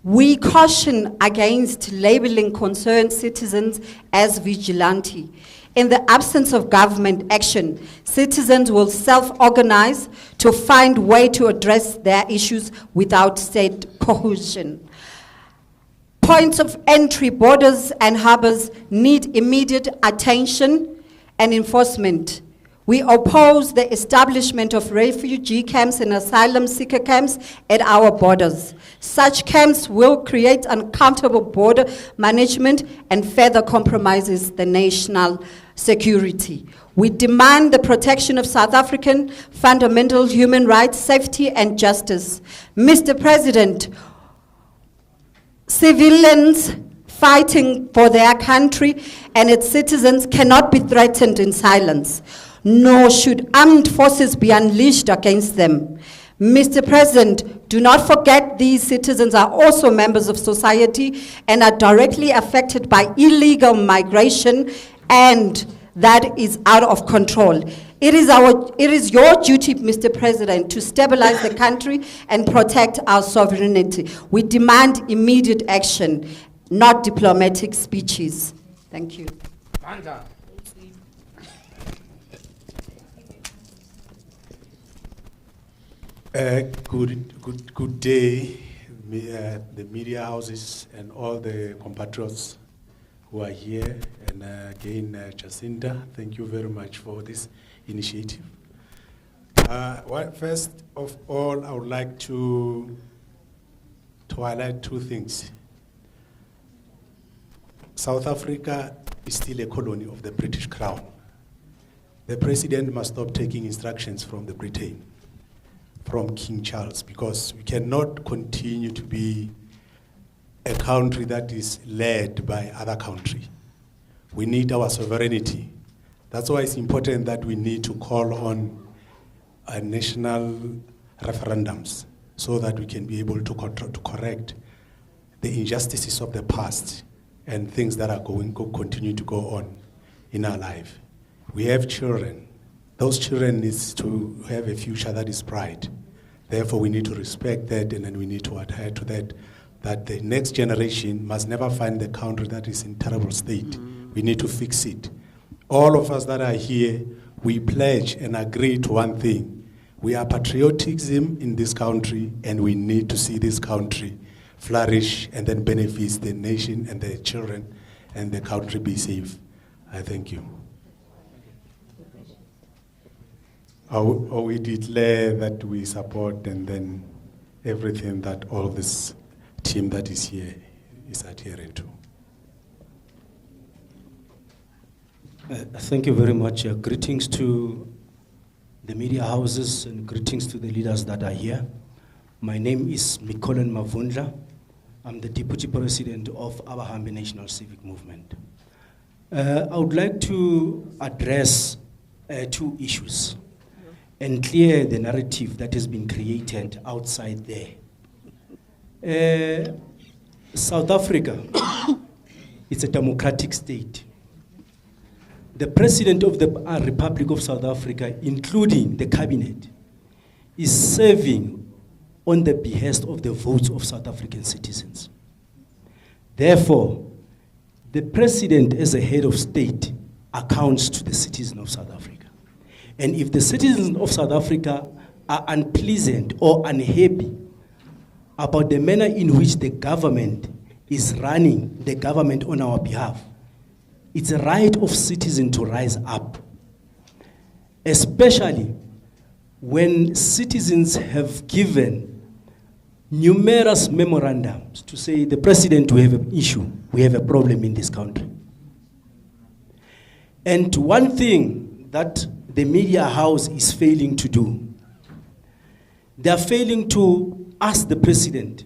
Speaker 20: We caution against labeling concerned citizens as vigilante. In the absence of government action, citizens will self-organize to find a way to address their issues without state coercion. Points of entry, borders, and harbors need immediate attention and enforcement. We oppose the establishment of refugee camps and asylum seeker camps at our borders. Such camps will create uncomfortable border management and further compromises the national security. We demand the protection of South African fundamental human rights, safety, and justice. Mr. President, civilians fighting for their country and its citizens cannot be threatened in silence, nor should armed forces be unleashed against them. Mr. President, do not forget these citizens are also members of society and are directly affected by illegal migration, and that is out of control. It is your duty, Mr. President, to stabilize the country and protect our sovereignty. We demand immediate action, not diplomatic speeches. Thank you.
Speaker 21: Good day, the media houses and all the compatriots who are here. And again, Jacinta, thank you very much for this initiative. First of all, I would like to highlight two things. South Africa is still a colony of the British Crown. The president must stop taking instructions from the Britain, from King Charles, because we cannot continue to be a country that is led by other country. We need our sovereignty. That's why it's important that we need to call on national referendums so that we can be able to correct the injustices of the past and things that are going to continue to go on in our life. We have children. Those children need to have a future that is bright. Therefore, we need to respect that, and then we need to adhere to that, that the next generation must never find the country that is in terrible state. We need to fix it. All of us that are here, we pledge and agree to one thing. We are patriotism in this country, and we need to see this country flourish and then benefits the nation and the children and the country be safe. I thank you. We declare that we support, and then everything that all this team that is here is adhering to.
Speaker 22: Thank you very much. Greetings to the media houses and greetings to the leaders that are here. My name is Mikolen Mavundla. I'm the Deputy President of Abahambi National Civic Movement. I would like to address two issues and clear the narrative that has been created outside there. South Africa, it's a democratic state. The President of the Republic of South Africa, including the cabinet, is serving on the behest of the votes of South African citizens. Therefore, the President as a head of state accounts to the citizens of South Africa. And if the citizens of South Africa are unpleasant or unhappy about the manner in which the government is running the government on our behalf, it's a right of citizens to rise up, especially when citizens have given numerous memorandums to say the president, we have an issue, we have a problem in this country. And one thing that the media house is failing to do, they are failing to ask the president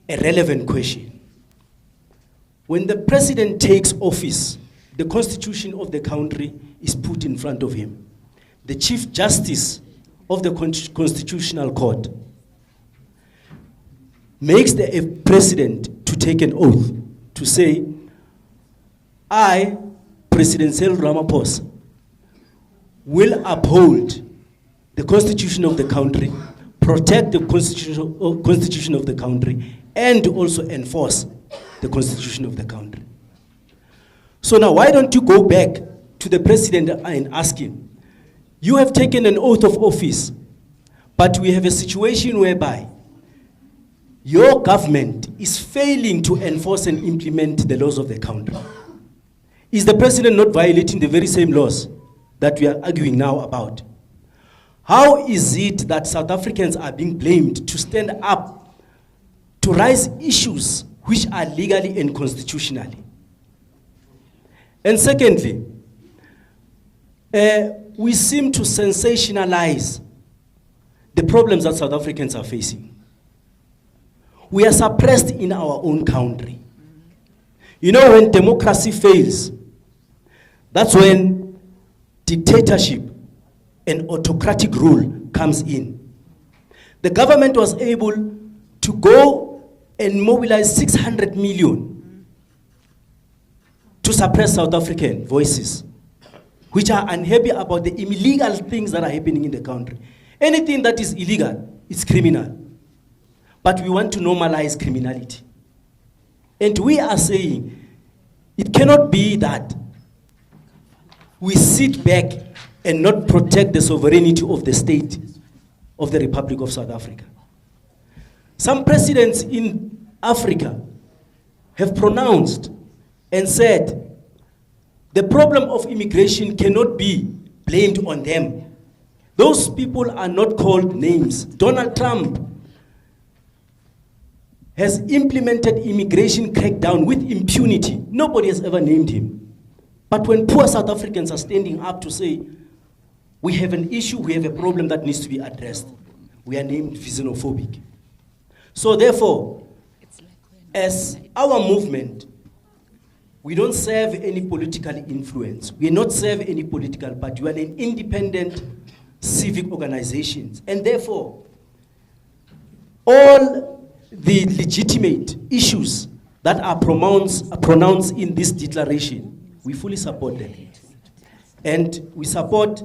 Speaker 22: a relevant question. When the president takes office, the constitution of the country is put in front of him. The Chief Justice of the Constitutional Court makes the president to take an oath to say, I, President Cyril Ramaphosa, will uphold the constitution of the country, protect the constitution of the country, and also enforce the constitution of the country. So now why don't you go back to the president and ask him, you have taken an oath of office, but we have a situation whereby your government is failing to enforce and implement the laws of the country. Is the president not violating the very same laws that we are arguing now about? How is it that South Africans are being blamed to stand up to raise issues which are legally and constitutionally? And secondly, we seem to sensationalize the problems that South Africans are facing. We are suppressed in our own country. You know, when democracy fails, that's when dictatorship and autocratic rule comes in. The government was able to go and mobilize 600 million to suppress South African voices, which are unhappy about the illegal things that are happening in the country. Anything that is illegal is criminal. But we want to normalize criminality. And we are saying it cannot be that we sit back and not protect the sovereignty of the state of the Republic of South Africa. Some presidents in Africa have pronounced and said the problem of immigration cannot be blamed on them. Those people are not called names. Donald Trump has implemented immigration crackdown with impunity. Nobody has ever named him. But when poor South Africans are standing up to say, we have an issue, we have a problem that needs to be addressed, we are named xenophobic. So therefore, as our movement, we don't serve any political influence. We not serve any political party. We are an independent civic organization. And therefore, all the legitimate issues that are pronounced in this declaration, we fully support them. And we support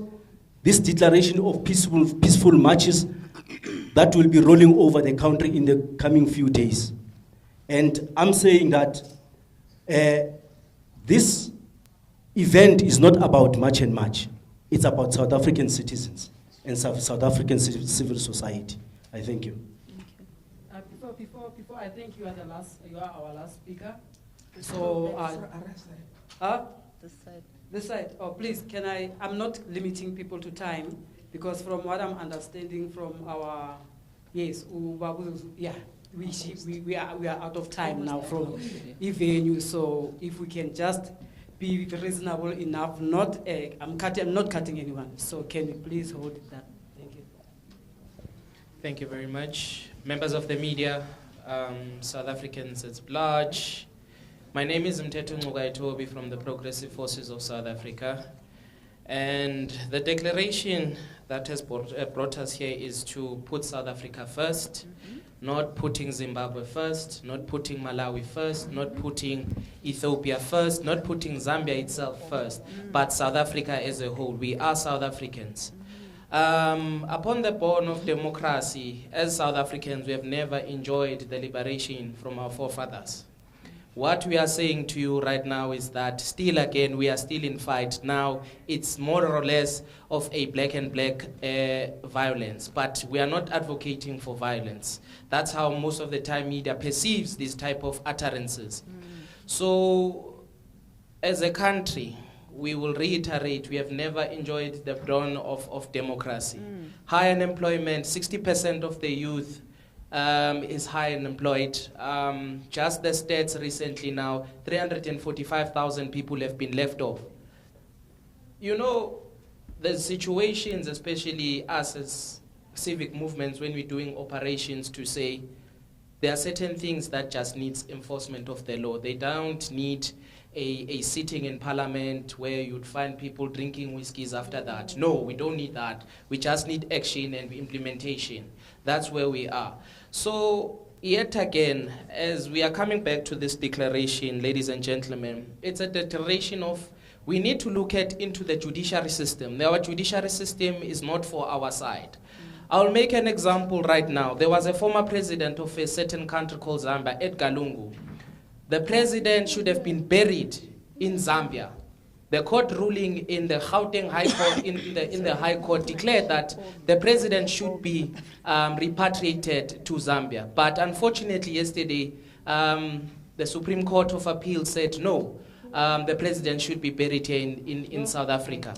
Speaker 22: this declaration of peaceful marches that will be rolling over the country in the coming few days. And I'm saying that this event is not about march and march. It's about South African citizens and South African civil society. I thank you.
Speaker 7: Before I think you are our last speaker. So, this side. Oh, please, I'm not limiting people to time, because from what I'm understanding from our, yes, yeah, we are out of time now from venue. So if we can just be reasonable enough, I'm not cutting anyone. So can you please hold it down? Thank you.
Speaker 13: Thank you very much. Members of the media, South Africans at large. My name is Mtetu Ngugaitobi from the Progressive Forces of South Africa. And the declaration that has brought us here is to put South Africa first, not putting Zimbabwe first, not putting Malawi first, not putting Ethiopia first, not putting Zambia itself first, but South Africa as a whole. We are South Africans. Upon the dawn of democracy, as South Africans, we have never enjoyed the liberation from our forefathers. What we are saying to you right now is that still again, we are still in fight. Now, it's more or less of a black and black violence, but we are not advocating for violence. That's how most of the time media perceives these type of utterances. So, as a country, we will reiterate, we have never enjoyed the dawn of democracy. High unemployment, 60% of the youth is high unemployed. Just the stats recently now, 345,000 people have been left off. You know, the situations, especially us as civic movements, when we're doing operations, to say there are certain things that just needs enforcement of the law. They don't need a sitting in parliament where you'd find people drinking whiskeys after that. No, we don't need that. We just need action and implementation. That's where we are. So yet again, as we are coming back to this declaration, ladies and gentlemen, it's a declaration of we need to look into the judiciary system. Our judiciary system is not for our side. I'll make an example right now. There was a former president of a certain country called Zambia, Edgar Lungu. The president should have been buried in Zambia. The court ruling in the Gauteng High Court, in the High Court, declared that the president should be repatriated to Zambia. But unfortunately, yesterday, the Supreme Court of Appeal said no. The president should be buried here in South Africa.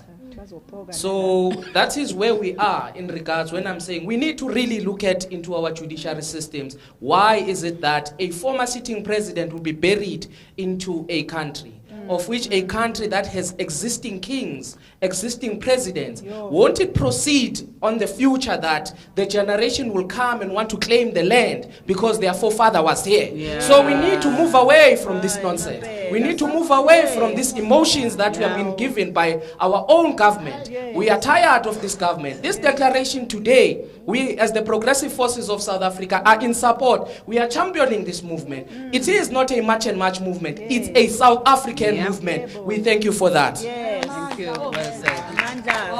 Speaker 13: So that is where we are in regards when I'm saying we need to really look into our judiciary systems. Why is it that a former sitting president will be buried into a country, of which a country that has existing kings, existing presidents, won't it proceed on the future that the generation will come and want to claim the land because their forefather was here? Yeah. So we need to move away from this nonsense. We need to move away from these emotions that we have been given by our own government. We are tired of this government. This declaration today, we as the progressive forces of South Africa are in support. We are championing this movement. It is not a match and match movement. It's a South African movement. We thank you for that.
Speaker 1: Thank you. Well said.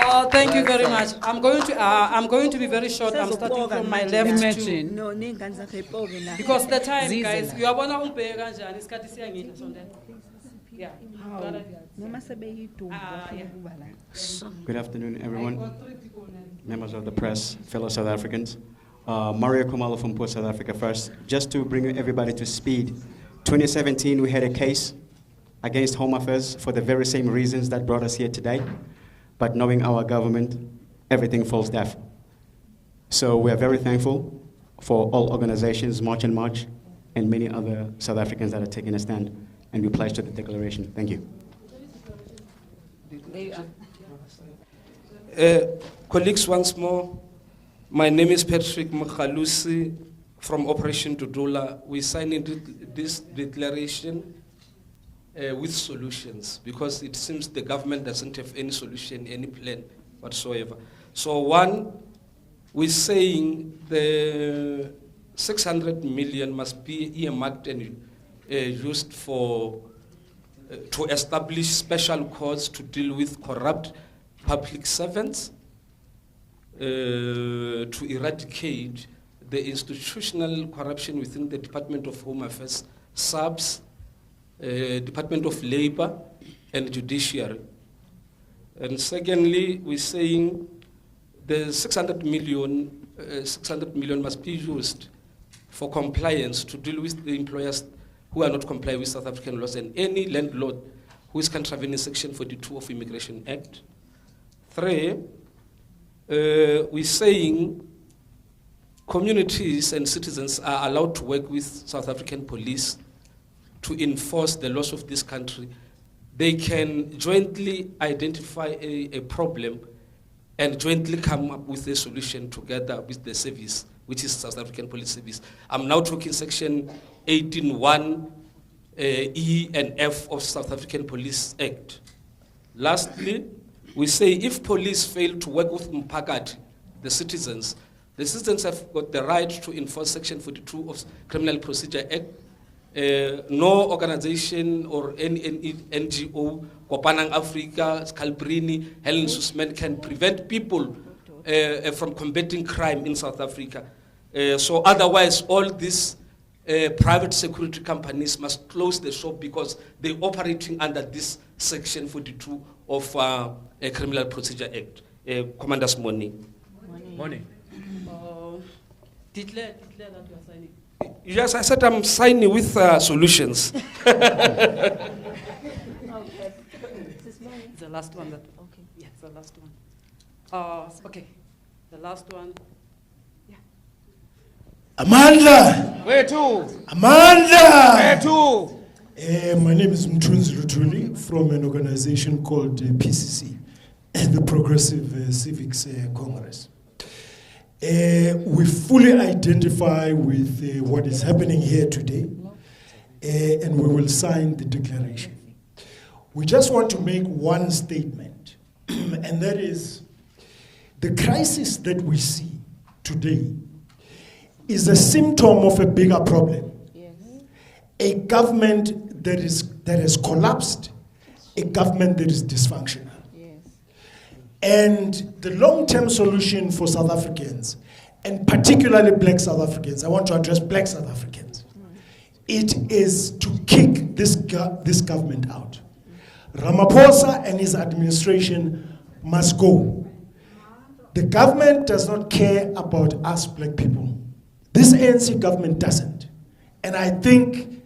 Speaker 7: Oh, thank you very much. I'm going to be very short. I'm starting from my left to, because the time, guys, you are one of yeah.
Speaker 5: Good afternoon, everyone. Members of the press, fellow South Africans. Mario Kumalo from Port South Africa first. Just to bring everybody to speed, 2017 we had a case against Home Affairs for the very same reasons that brought us here today. But knowing our government, everything falls deaf. So we are very thankful for all organizations, March and March, and many other South Africans that are taking a stand. And we pledge to the declaration. Thank you.
Speaker 6: Colleagues, once more, my name is Patrick Mkhalusi from Operation Dudula. We signed this declaration with solutions because it seems the government doesn't have any solution, any plan whatsoever. So one, we're saying the 600 million must be earmarked and used for to establish special courts to deal with corrupt public servants, to eradicate the institutional corruption within the Department of Home Affairs, SABC, Department of Labor, and Judiciary. And secondly, we're saying the 600 million must be used for compliance to deal with the employers who are not complying with South African laws and any landlord who is contravening Section 42 of Immigration Act. Three, we're saying communities and citizens are allowed to work with South African police to enforce the laws of this country. They can jointly identify a problem and jointly come up with a solution together with the service, which is South African Police Service. I'm now talking Section 18(1) E and F of South African Police Act. Lastly, we say if police fail to work with Mpakati, the citizens have got the right to enforce Section 42 of Criminal Procedure Act. No organization or any NGO, Kopanang Africa, Scalbrini, Helen Susman can prevent people from combating crime in South Africa. So otherwise, all these private security companies must close the shop because they're operating under this Section 42 of Criminal Procedure Act. Commander's morning.
Speaker 7: Morning. Declare that you are signing.
Speaker 6: Yes, I said I'm signing with solutions.
Speaker 7: Okay. The last one. Okay. Yeah, the last one. Okay. The last one.
Speaker 4: Amandla!
Speaker 8: Where to?
Speaker 4: Amandla!
Speaker 8: Where to?
Speaker 4: My name is Mthunzi Lutuli from an organization called PCC, the Progressive Civics Congress. We fully identify with what is happening here today, and we will sign the declaration. We just want to make one statement, and that is the crisis that we see today is a symptom of a bigger problem. Yes. A government that has collapsed, a government that is dysfunctional. Yes. And the long-term solution for South Africans, and particularly black South Africans, I want to address black South Africans, it is to kick this government out. Ramaphosa and his administration must go. The government does not care about us black people. This ANC government doesn't. And I think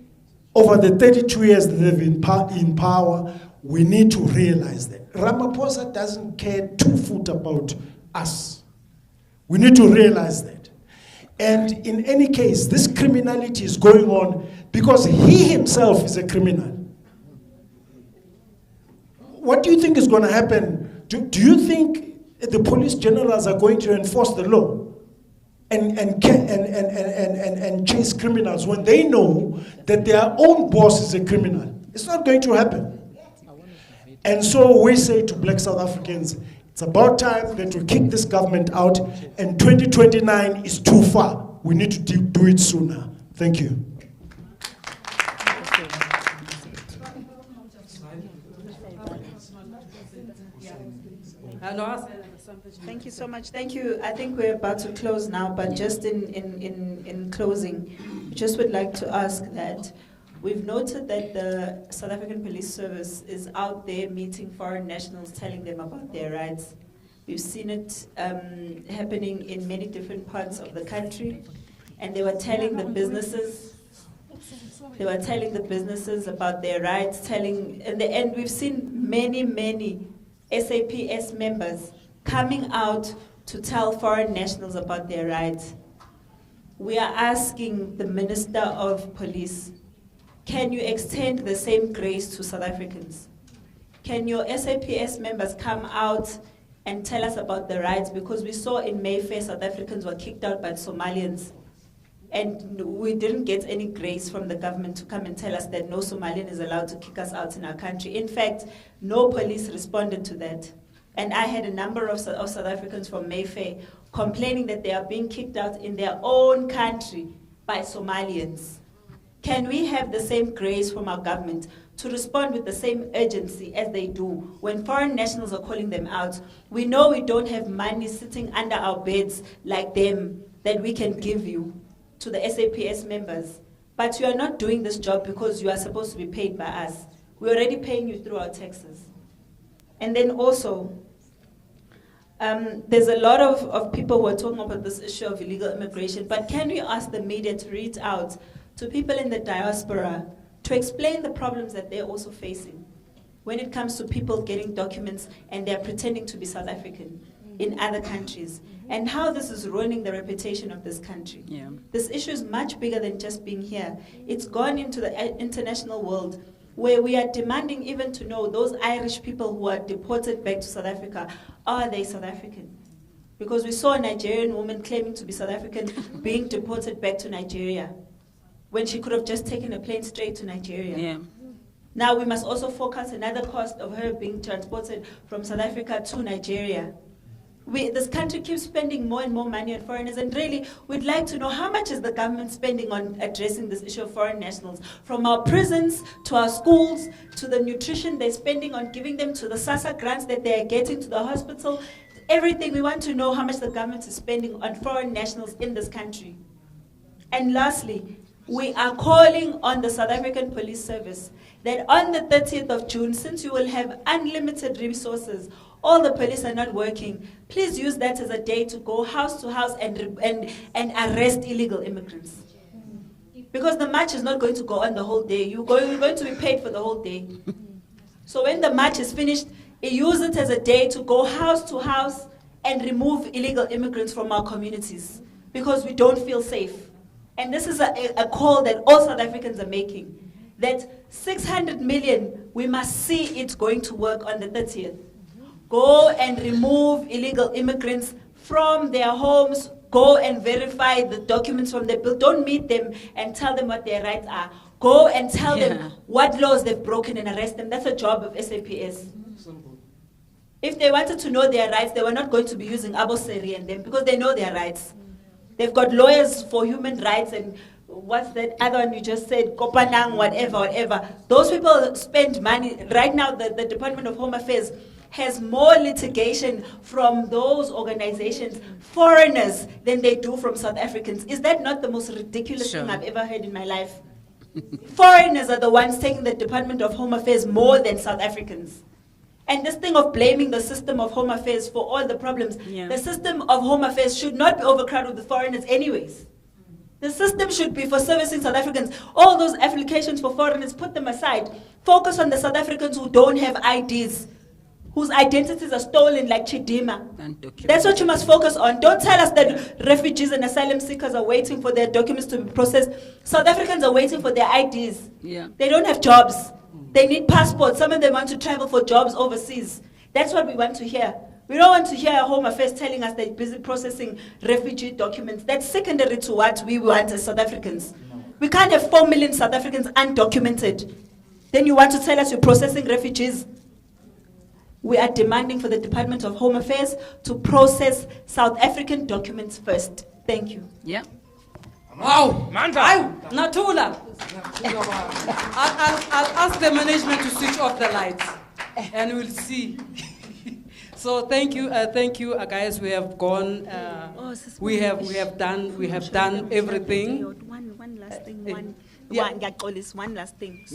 Speaker 4: over the 32 years that they've been in power, we need to realize that. Ramaphosa doesn't care 2 foot about us. We need to realize that. And in any case, this criminality is going on because he himself is a criminal. What do you think is going to happen? Do you think the police generals are going to enforce the law and chase criminals when they know that their own boss is a criminal? It's not going to happen. And so we say to black South Africans, it's about time that we kick this government out, and 2029 is too far. We need to do it sooner. Thank you.
Speaker 9: Thank you so much. Thank you. I think we're about to close now, but just in closing, we just would like to ask that we've noted that the South African Police Service is out there meeting foreign nationals, telling them about their rights. We've seen it happening in many different parts of the country, and they were telling the businesses. They were telling the businesses about their rights, in the end, we've seen many SAPS members coming out to tell foreign nationals about their rights. We are asking the Minister of Police, can you extend the same grace to South Africans? Can your SAPS members come out and tell us about the rights? Because we saw in Mayfair, South Africans were kicked out by Somalians. And we didn't get any grace from the government to come and tell us that no Somalian is allowed to kick us out in our country. In fact, no police responded to that. And I had a number of South Africans from Mayfair complaining that they are being kicked out in their own country by Somalians. Can we have the same grace from our government to respond with the same urgency as they do when foreign nationals are calling them out? We know we don't have money sitting under our beds like them that we can give you to the SAPS members, but you are not doing this job because you are supposed to be paid by us. We're already paying you through our taxes. And then also, there's a lot of people who are talking about this issue of illegal immigration, but can we ask the media to reach out to people in the diaspora to explain the problems that they're also facing when it comes to people getting documents and they're pretending to be South African in other countries, and how this is ruining the reputation of this country. Yeah. This issue is much bigger than just being here. It's gone into the international world, where we are demanding even to know those Irish people who are deported back to South Africa, are they South African? Because we saw a Nigerian woman claiming to be South African being deported back to Nigeria, when she could have just taken a plane straight to Nigeria. Yeah. Now we must also forecast another cost of her being transported from South Africa to Nigeria. This country keeps spending more and more money on foreigners, and really, we'd like to know how much is the government spending on addressing this issue of foreign nationals, from our prisons to our schools to the nutrition they're spending on giving them, to the SASA grants that they're getting, to the hospital, everything. We want to know how much the government is spending on foreign nationals in this country. And lastly, we are calling on the South African Police Service that on the 30th of June, since you will have unlimited resources, all the police are not working, please use that as a day to go house to house and arrest illegal immigrants. Because the march is not going to go on the whole day. You're going to be paid for the whole day. So when the march is finished, use it as a day to go house to house and remove illegal immigrants from our communities, because we don't feel safe.
Speaker 8: And this is a call that all South Africans are making, that 600 million, we must see it going to work on the 30th. Go and remove illegal immigrants from their homes. Go and verify the documents from their bill. Don't meet them and tell them what their rights are. Go and tell them what laws they've broken and arrest them. That's a job of SAPS. If they wanted to know their rights, they were not going to be using Aboseri and them because they know their rights. They've got lawyers for human rights and what's that other one you just said, Kopanang, whatever. Those people spend money. Right now, the Department of Home Affairs has more litigation from those organizations, foreigners, than they do from South Africans. Is that not the most ridiculous thing I've ever heard in my life? Foreigners are the ones taking the Department of Home Affairs more than South Africans. And this thing of blaming the system of Home Affairs for all the problems, the system of Home Affairs should not be overcrowded with foreigners anyways. The system should be for servicing South Africans. All those applications for foreigners, put them aside. Focus on the South Africans who don't have IDs, whose identities are stolen like Chidima. That's what you must focus on. Don't tell us that refugees and asylum seekers are waiting for their documents to be processed. South Africans are waiting for their IDs. They don't have jobs. They need passports. Some of them want to travel for jobs overseas. That's what we want to hear. We don't want to hear Home Affairs telling us they're busy processing refugee documents. That's secondary to what we want as South Africans. We can't have 4 million South Africans undocumented. Then you want to tell us you're processing refugees. We are demanding for the Department of Home Affairs to process South African documents first. Thank you.
Speaker 1: Yeah.
Speaker 7: Wow, Natula. I'll ask the management to switch off the lights, and we'll see. So thank you, guys. We have gone. We have done everything.
Speaker 11: One last thing. One last thing.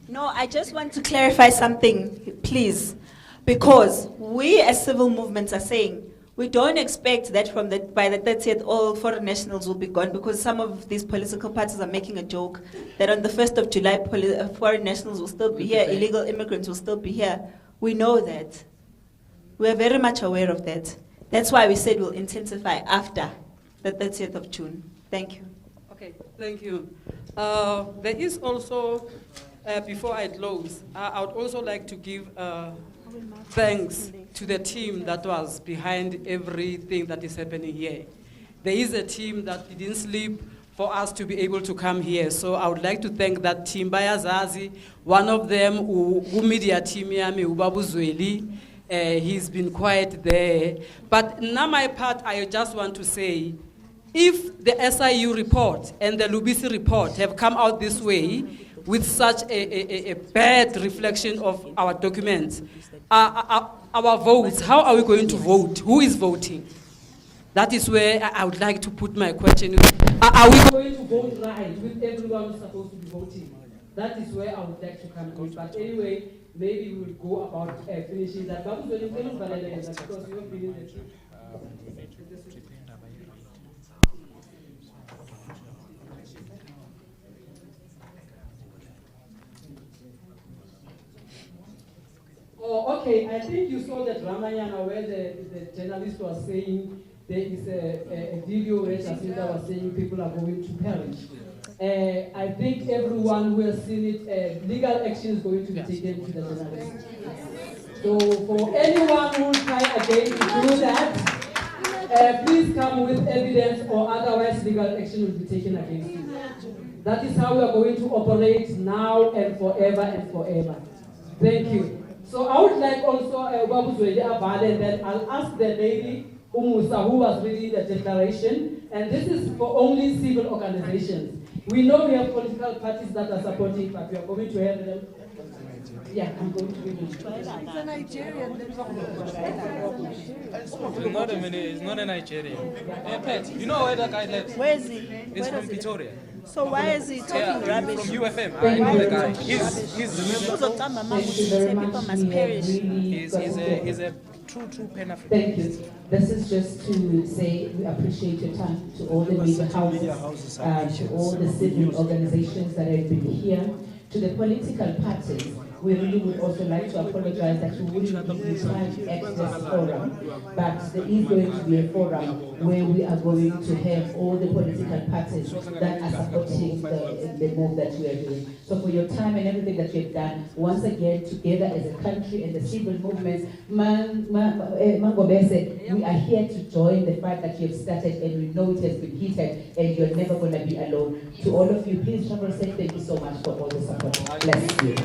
Speaker 8: No, I just want to clarify something, please, because we as civil movements are saying we don't expect that by the 30th all foreign nationals will be gone, because some of these political parties are making a joke that on the 1st of July foreign nationals will still be here, illegal immigrants will still be here. We know that. We are very much aware of that. That's why we said we'll intensify after the 30th of June. Thank you.
Speaker 7: Okay, thank you. There is also, before I close, I would also like to give thanks to the team that was behind everything that is happening here. There is a team that didn't sleep for us to be able to come here. So I would like to thank that team. Bayazazi, one of them, media team, Ubabu Zweli, he's been quiet there. But now my part, I just want to say, if the SIU report and the Lubisi report have come out this way, with such a bad reflection of our documents, our votes, how are we going to vote? Who is voting? That is where I would like to put my question. Are we going to vote right with everyone who's supposed to be voting? That is where I would like to come in. But anyway, maybe we will go about finishing that. Because you have been in the team. Oh, okay, I think you saw that Ramayana where the journalist was saying there is a video where Jacinta was saying people are going to perish. I think everyone who has seen it, legal action is going to be taken to the journalist. So for anyone who will try again to do that, please come with evidence or otherwise legal action will be taken against you. That is how we are going to operate now and forever. Thank you. So I would like also and then I'll ask the lady Umusa who was reading the declaration, and this is for only civil organizations. We know we have political parties that are supporting, but we are going to have them. Yeah, I'm going to read it.
Speaker 16: It's a Nigerian.
Speaker 23: It's not a Nigerian. You know where that guy lives?
Speaker 11: Where is he?
Speaker 23: He's from Pretoria.
Speaker 11: So why is he talking rubbish?
Speaker 23: From UFM. I know the guy.
Speaker 11: People must perish.
Speaker 23: He's a true Pan-African.
Speaker 24: Thank you. This is just to say we appreciate your time to all the media houses, to all the civil organizations that have been here, to the political parties we really would also like to apologize that we wouldn't be time to access forum, but there is going to be a forum where we are going to have all the political parties that are supporting the move that we are doing. So for your time and everything that you've done, once again, together as a country and the civil movements, Zuma-Ngobese, we are here to join the fight that you have started, and we know it has been heated, and you're never going to be alone. To all of you, please travel safe. Thank you so much for all the support. Bless you.